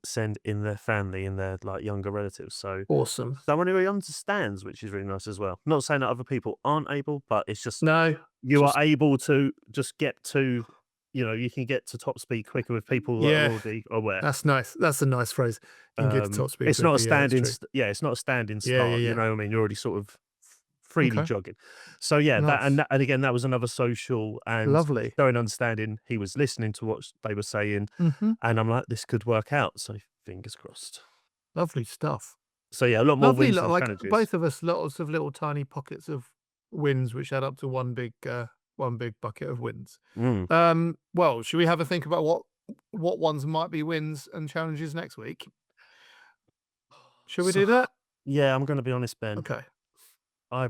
Send in their family, in their like younger relatives. So Awesome. someone who understands, which is really nice as well. Not saying that other people aren't able, but it's just No, you are just able to just get to, you can get to top speed quicker with people that are yeah, already aware. that's nice. That's a nice phrase. You can get to top speed It's not quicker. a Yeah, that's standing, true. yeah, it's not a standing Yeah, yeah, start. You yeah. know what I mean? You're already sort of freely Okay. jogging. So yeah, Nice. and again, that was another social and Lovely. showing understanding. He was listening to what they were saying, Mhm. and I'm like, this could work out. So fingers crossed. Lovely stuff. So yeah, a lot more Lovely, wins than like, challenges. both of us, lots of little tiny pockets of wins, which add up to one big bucket of wins. Mm. Well, should we have a think about what ones might be wins and challenges next week? Should we So do that? yeah, I'm going to be honest, Ben. Okay. I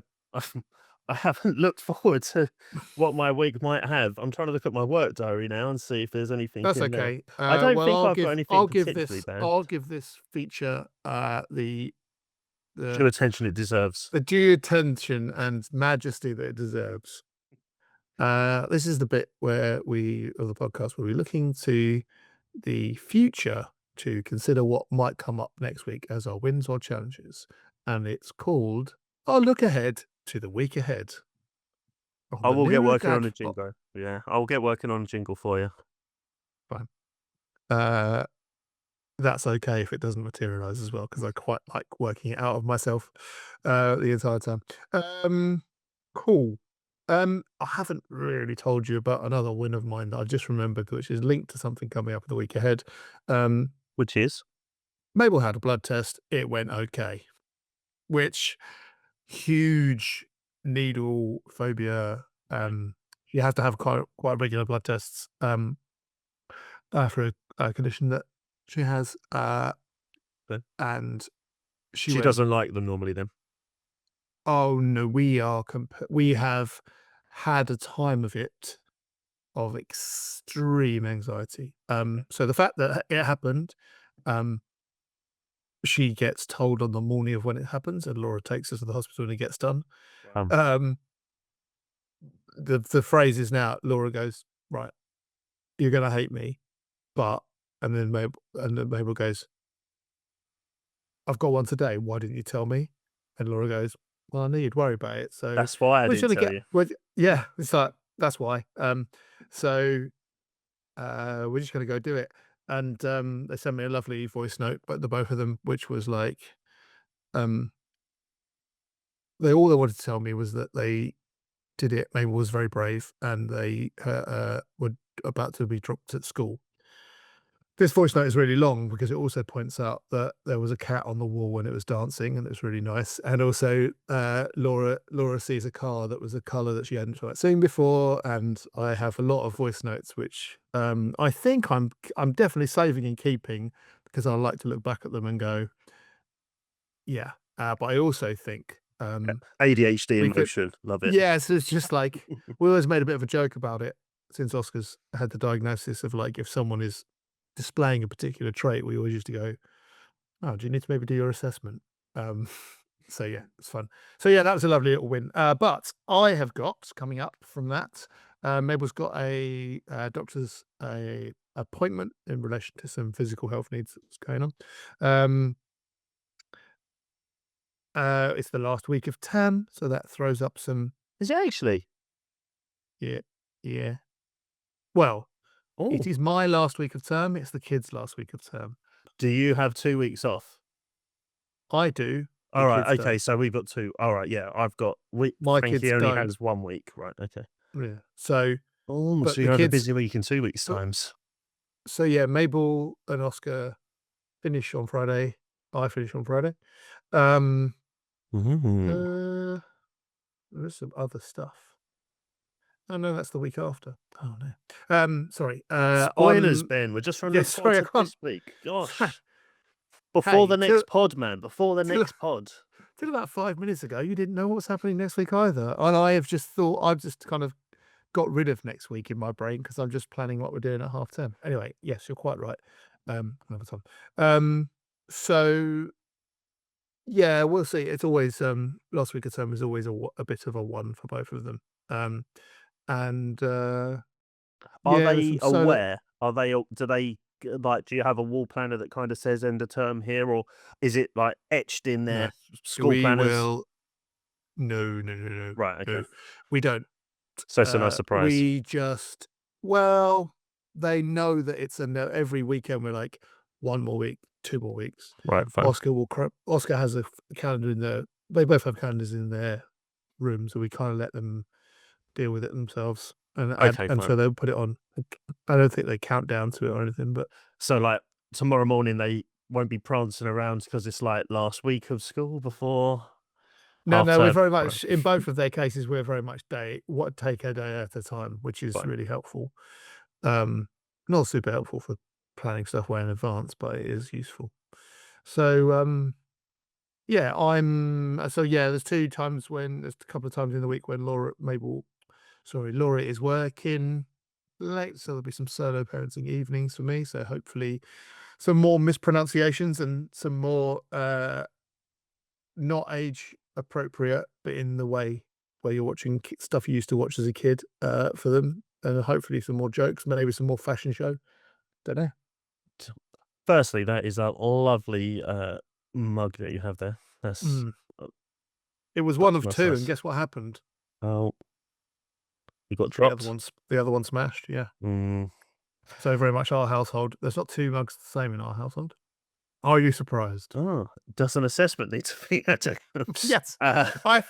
I haven't looked forward to what my week might have. I'm trying to look at my work diary now and see if there's anything That's in there. okay. I don't Well, think I've got anything particularly bad. I'll give this feature the Due attention it deserves. due attention and majesty that it deserves. This is the bit where we of the podcast where we're looking to the future to consider what might come up next week as our wins or challenges, and it's called "I'll look ahead to the week ahead" on I the will get working on NeuroDad. a jingle. Yeah, I will get working on a jingle for you. Fine. Uh, that's okay if it doesn't materialize as well, because I quite like working it out of myself the entire time. Cool. I haven't really told you about another win of mine that I just remembered, which is linked to something coming up the week ahead. Um, Which is? Mabel had a blood test. It went okay, which huge needle phobia. You have to have quite regular blood tests for a condition that she has, Okay. and She She went, doesn't like them normally then. "Oh, no, we have had a time of it, of extreme anxiety." So the fact that it happened, um, she gets told on the morning of when it happens, and Laura takes us to the hospital and it gets done. Um, Um, the phrase is now, Laura goes, "Right, you're gonna hate me, but," and then Mabel goes, "I've got one today. Why didn't you tell me?" And Laura goes, "Well, I knew you'd worry about it, so that's why I we're just didn't gonna tell get." you. Yeah, it's like that's why. So we're just gonna go do it. And they sent me a lovely voice note, but the both of them, which was like, um, they wanted to tell me was that they did it. Mabel was very brave, and they were about to be dropped at school. This voice note is really long because it also points out that there was a cat on the wall when it was dancing, and it was really nice. And also, Laura sees a car that was a color that she hadn't quite seen before. And I have a lot of voice notes, which I think I'm definitely saving and keeping because I like to look back at them and go, yeah. But I also think ADHD we in could, motion. Love it. yeah. So it's just like we always made a bit of a joke about it since Oscar's had the diagnosis of like if someone is displaying a particular trait, we always used to go, "Oh, do you need to maybe do your assessment?" Um, so yeah, it's fun. So yeah, that was a lovely little win. But I have got coming up from that. Mabel's got a doctor's appointment in relation to some physical health needs that's going on. Um, it's the last week of term, so that throws up some. Is it actually? Yeah, yeah. Well, it Oh, is my last week of term. It's the kids' last week of term. do you have 2 weeks off? I do. The All right. kids Okay. don't. So we've got two. All right. Yeah. I've got. My Frankie kids only don't. has 1 week. Right. Okay. Yeah. So, Oh, but so the you have a kids. busy week in 2 weeks' So, times. so yeah, Mabel and Oscar finish on Friday. I finish on Friday. Um, Mm. there is some other stuff. Oh no, that's the week after. Oh no. Sorry. Spoilers, On Ben. We're just running Yeah, the pod sorry, I to can't. this week. Sorry. Gosh. Before Hey, the till next pod, man. Before the till next pod. till about 5 minutes ago, you didn't know what's happening next week either, and I have just thought I've just kind of got rid of next week in my brain because I'm just planning what we're doing at half term. Anyway, yes, you're quite right. Another time. So yeah, we'll see. It's always last week of term is always a bit of a one for both of them. Um, and Are yeah, there's they some solo. aware? Are they? Do they like? Do you have a wall planner that kind of says end of term here, or is it like etched in No, their school we planners? will. No, no, no, no, Right. Okay. no. We don't. So it's a nice surprise. We just, well, they know that it's a no. Every weekend we're like 1 more week, 2 more weeks. Right. Fine. Oscar has a calendar in there. They both have calendars in their room, so we kind of let them deal with it themselves. And Okay. and Fine. so they'll put it on. I don't think they count down to it or anything, but So like tomorrow morning they won't be prancing around because it's like last week of school before no, half no, we're term. very Right. much in both of their cases. We're very much take a day at a time, which is Fine. really helpful. Um, Not super helpful for planning stuff way in advance, but it is useful. So yeah, there's there's a couple of times in the week when Laura is working late, so there'll be some solo parenting evenings for me. So hopefully some more mispronunciations and some more not age appropriate, but in the way where you're watching stuff you used to watch as a kid for them, and hopefully some more jokes, maybe some more fashion show. Don't know. Firstly, that is a lovely mug that you have there. That's Mm. uh, It was one of that's two, and nice. guess what happened? Oh, you got The other dropped. one's the other one smashed. Yeah. Mm. So very much our household. There's not two mugs the same in our household. Are you surprised? Oh, does an assessment need to be added? Yes. uh, I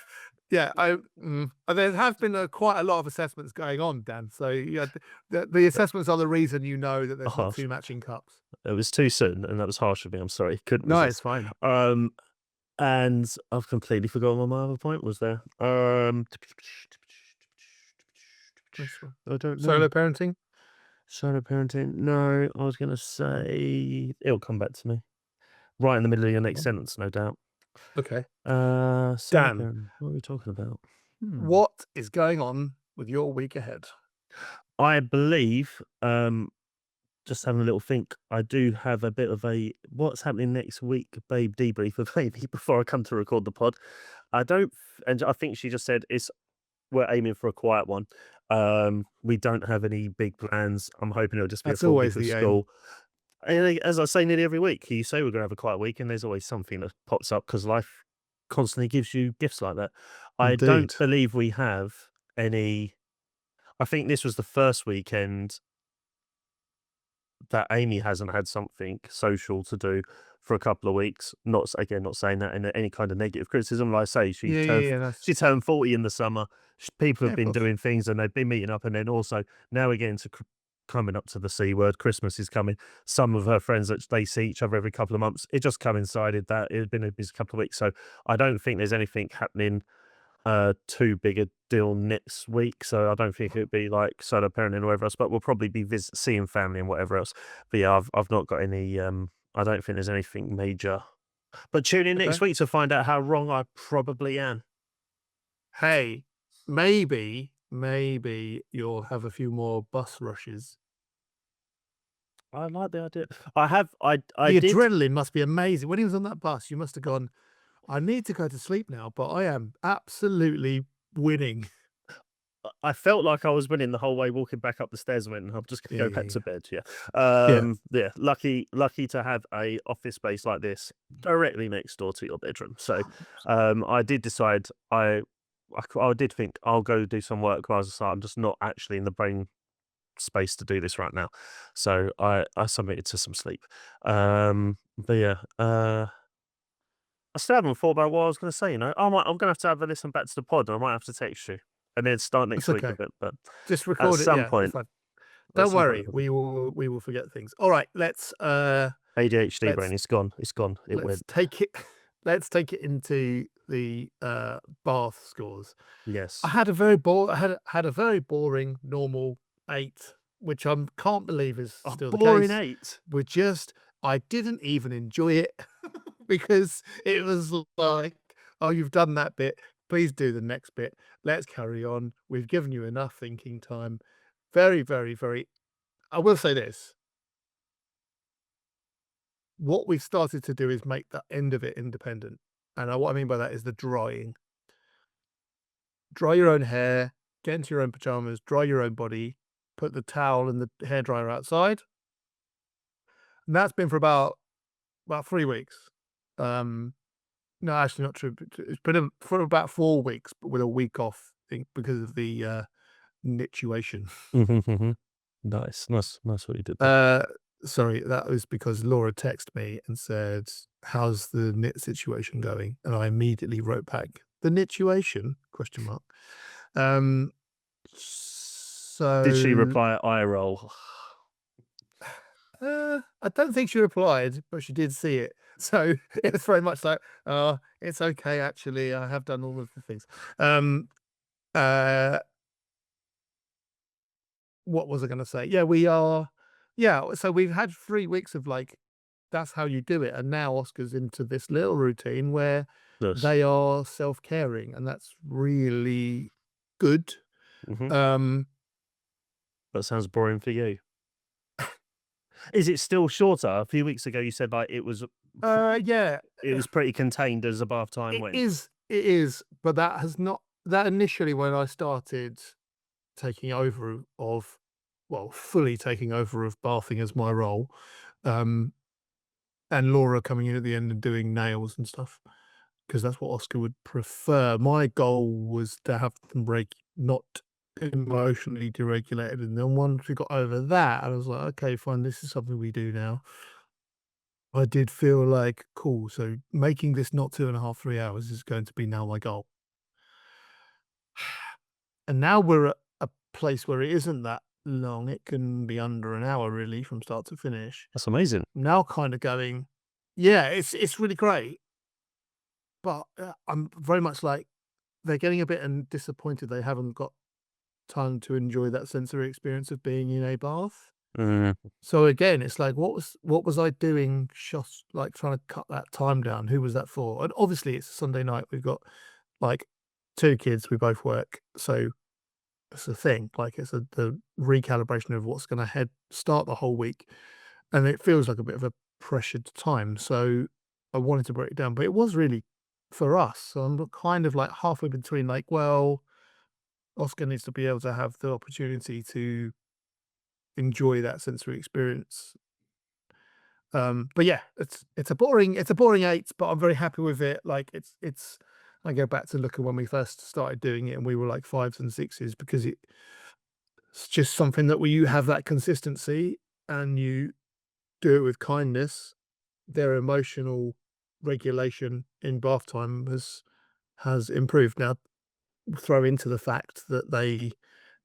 yeah, there have been quite a lot of assessments going on, Dan. So yeah, the assessments are the reason you know that there's not harsh. two matching cups. It was too soon, and that was harsh of me. I'm sorry, couldn't No, it's resist. fine. And I've completely forgotten what my other point was there. This one. I don't know. Solo parenting. Solo parenting. No, I was gonna say it'll come back to me right in the middle of your next Oh. sentence, no doubt. Okay. Solo Dan, parent. What are we talking about? what is going on with your week ahead? I believe, just having a little think, I do have a bit of a what's happening next week, babe debrief with baby before I come to record the pod. I don't, and I think she just said we're aiming for a quiet one. We don't have any big plans. I'm hoping it'll just be a That's full always week of the aim. school. And as I say nearly every week, you say we're going to have a quiet week, and there's always something that pops up because life constantly gives you gifts like that. I don't Indeed. believe we have any. I think this was the first weekend that Amy hasn't had something social to do for a couple of weeks. Again, not saying that in any kind of negative criticism. Like I say, Yeah. That's, she turned 40 in the summer. People yeah, have of been course. doing things and they've been meeting up, and then also now we're getting to coming up to the C word. Christmas is coming. Some of her friends that they see each other every couple of months. It just coincided that it had been a busy couple of weeks, so I don't think there's anything happening too big a deal next week. So I don't think it'd be like solo parenting or whatever else, but we'll probably be seeing family and whatever else. But yeah, I've not got any. I don't think there's anything major. But tune in next Okay. week to find out how wrong I probably am. Hey, maybe you'll have a few more bus rushes. I like the idea. I have. I The did. adrenaline must be amazing. When he was on that bus, you must have gone, I need to go to sleep now, but I am absolutely winning. I felt like I was winning the whole way walking back up the stairs and went, I'm just gonna Yeah, go yeah, back to yeah. bed. Yeah. Yeah. Yeah. Lucky to have a office space like this directly next door to your bedroom. So I did decide I did think I'll go do some work, but I was just like, I'm just not actually in the brain space to do this right now. So I submitted to some sleep. But yeah, I still haven't thought about what I was going to say. I'm going to have a listen back to the pod, and I might have to text you, and then start It's next week a okay. bit. But Just at record it. some Yeah, it's point, fine. at Don't some point, worry. We will forget things. All right, ADHD brain, let's it's gone. It's gone. It let's went. take it let's take it into the bath scores. I Yes. had a very had a very boring normal 8, which I can't believe is A still the boring case. 8. We're just I didn't even enjoy it because it was like, "Oh, you've done that bit. Please do the next bit. Let's carry on. We've given you enough thinking time." Very I will say this, what we've started to do is make the end of it independent, and what I mean by that is the drying. Dry your own hair, get into your own pajamas, dry your own body, put the towel and the hairdryer outside, and that's been for about 3 weeks. Um, no, actually not true, but it's been for about 4 weeks, but with a week off, I think, because of the, nituation. Mhm. Nice what you did there. Uh, sorry, that was because Laura texted me and said, "How's the knit situation going?" And I immediately wrote back, "The nituation?" Question mark. Um, Did she so, reply eye roll? I don't think she replied, but she did see it. So it was very much like, "Oh, it's okay, actually, I have done all of the things." Um, uh, what was I gonna say? Yeah, so we've had 3 weeks of, like, that's how you do it, and now Oscar's into this little routine where Yes. they are self-caring, and that's really good. Mhm. Um, That sounds boring for you. Is it still shorter? A few weeks ago, you said like yeah, it was pretty contained as a bath time went. it is, but that has not that initially when I started taking over of well, fully taking over of bathing as my role, um, and Laura coming in at the end and doing nails and stuff, because that's what Oscar would prefer. My goal was to have them break not emotionally deregulated, and then once we got over that, I was like, "Okay, fine, this is something we do now." I did feel like, "Cool, so making this not 2.5, 3 hours is going to be now my goal." And now we're at a place where it isn't that long, it can be under an hour really from start to finish. That's amazing. Now kinda going, yeah, it's really great, but, I'm very much like, they're getting a bit disappointed they haven't got time to enjoy that sensory experience of being in a bath. Mm, So again, it's like, what was I doing just like trying to cut that time down? Who was that for? And obviously it's a Sunday night. We've got like 2 kids, we both work. So it's a thing. Like it's the recalibration of what's gonna head start the whole week. And it feels like a bit of a pressured time. So I wanted to break it down, but it was really for us. So I'm kind of like halfway between like, well, Oscar needs to be able to have the opportunity to enjoy that sensory experience. But yeah, it's a boring 8, but I'm very happy with it. Like it's I go back to look at when we first started doing it and we were like 5s and 6s because it's just something that you have that consistency and you do it with kindness. Their emotional regulation in bath time has improved. Now throw into the fact that they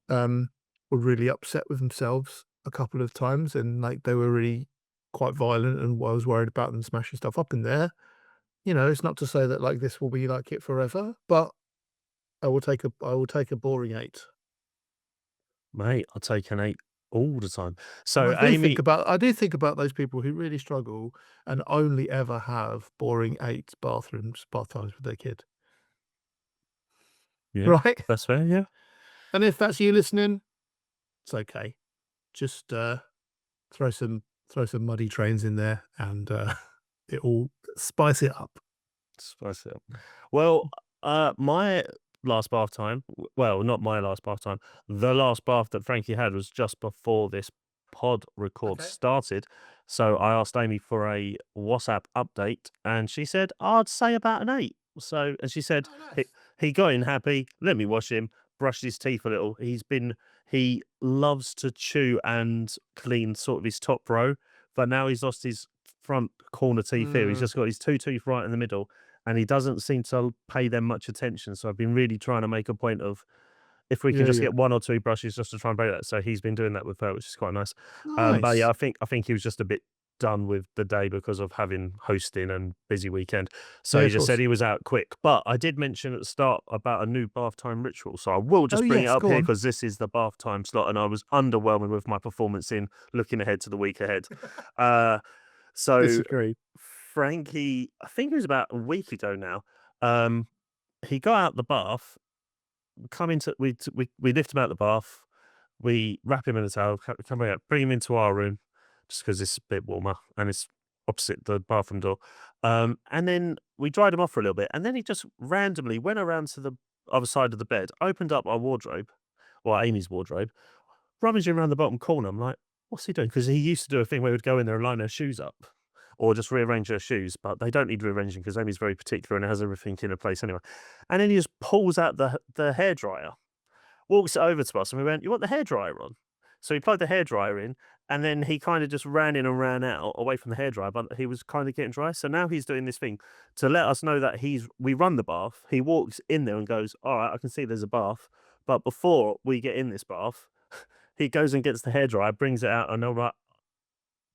um, were really upset with themselves a couple of times, and like they were really quite violent, and I was worried about them smashing stuff up in there. You know, it's not to say that like this will be like it forever, but I will take a boring 8. mate, I'll take an 8 all the time. And So Amy, I do think about those people who really struggle and only ever have boring 8 bath times with their kid, yeah, right? that's fair. Yeah, And if that's you listening, it's okay. Just throw some throw some muddy trains in there and it'll spice it up. spice it up. Well, my last bath time, well, not my last bath time, the last bath that Frankie had was just before this pod record Okay. started. So I asked Amy for a WhatsApp update, and she said, I'd say about an 8. So, and she said, Oh, he, nice. he got in happy, let me wash him, brushed his teeth a little. He loves to chew and clean sort of his top row, but now he's lost his front corner teeth here. He's Mm, just got his 2 teeth right in the middle, and he doesn't seem to pay them much attention. So I've been really trying to make a point of if we can yeah, just yeah. get 1 or 2 brushes just to try and break that. So he's been doing that with her, which is quite nice. But yeah, Nice. I think he was just a bit done with the day because of having hosting and busy weekend. So Yeah, he of just said course. he was out quick. But I did mention at the start about a new bath time ritual. So I will Oh, just bring it yes, up go here on. because this is the bath time slot, and I was underwhelming with my performance in looking ahead to the week ahead. Uh, so Disagree. Frankie, I think it was about a week ago now. Um, he got out the bath, come into we lift him out the bath, we wrap him in a towel, come out, bring him into our room, just because it's a bit warmer and it's opposite the bathroom door. And then we dried him off for a little bit, and then he just randomly went around to the other side of the bed, opened up our wardrobe, well, Amy's wardrobe, rummaging around the bottom corner. I'm like, what's he doing? Because he used to do a thing where he would go in there and line her shoes up or just rearrange her shoes, but they don't need rearranging because Amy's very particular and has everything in a place anyway. And then he just pulls out the hairdryer, walks it over to us, and we went, "You want the hairdryer on?" So he plugged the hairdryer in, and then he kind of just ran in and ran out away from the hairdryer, but he was kind of getting dry. So now he's doing this thing to let us know that we run the bath. He walks in there and goes, "All right, I can see there's a bath." But before we get in this bath, he goes and gets the hairdryer, brings it out, and I'm like,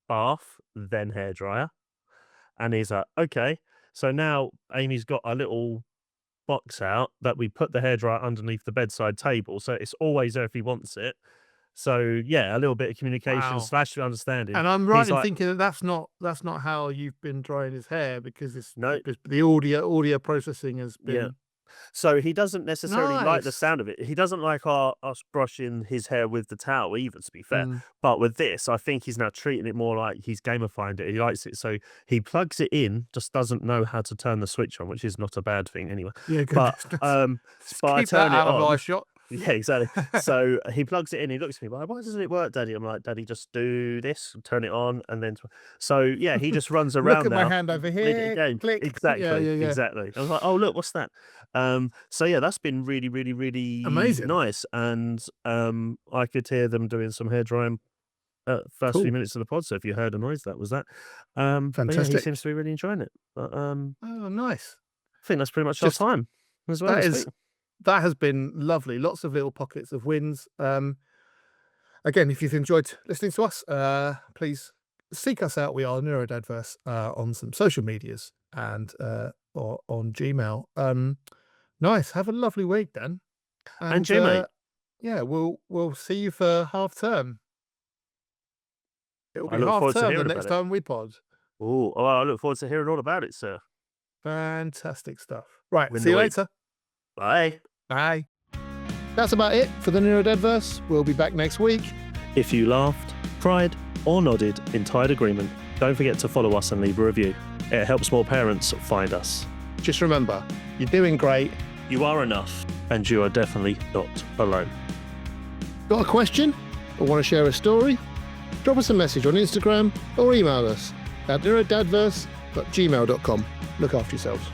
bath, then hairdryer. And he's like, okay. So now Amy's got a little box out that we put the hairdryer underneath the bedside table. So it's always there if he wants it. So yeah, a little bit of communication Wow. slash understanding. And I'm right He's in like, thinking that that's not how you've been drying his hair because no, the audio processing has yeah. been So he doesn't necessarily like the nice. sound of it. He doesn't like us brushing his hair with the towel either, to be fair. Mm, But with this, I think he's now treating it more like he's gamifying it. He likes it. So he plugs it in, just doesn't know how to turn the switch on, which is not a bad thing anyway. yeah, But goodness. Just but I keep that turn it out of eye on. shot. Yeah, exactly. So he plugs it in. He looks at me like, "Why doesn't it work, Daddy?" I'm like, "Daddy, just do this, turn it on, and then." So yeah, he just runs Look around at my now, hand over mid here. game. Click. Yeah, Exactly, yeah, yeah. exactly. I was like, "Oh, look, what's that?" So yeah, that's been really, really, really Amazing. nice, and I could hear them doing some hair drying first few Cool. minutes of the pod. So if you heard a noise, that was that. But yeah, he Fantastic. seems to be really enjoying it. But Oh, nice. I think that's pretty much our Just time as well that this is week. that has been lovely. Lots of little pockets of wins. Again, if you've enjoyed listening to us, please seek us out. We are NeuroDADverse on some social medias and or on Gmail. Nice. Have a lovely week, Dan. And And you, mate. yeah, we'll see you for half term. It'll I be look half forward to term the hearing next about it. time we pod. Oh, I look forward to hearing all about it, sir. Fantastic stuff. Right, Win see you the week. later. Bye. Bye. That's about it for the NeuroDADverse. We'll be back next week. If you laughed, cried, or nodded in tired agreement, don't forget to follow us and leave a review. It helps more parents find us. Just remember, you're doing great. You are enough, and you are definitely not alone. Got a question or want to share a story? Drop us a message on Instagram or email us at neurodadverse@gmail.com. Look after yourselves.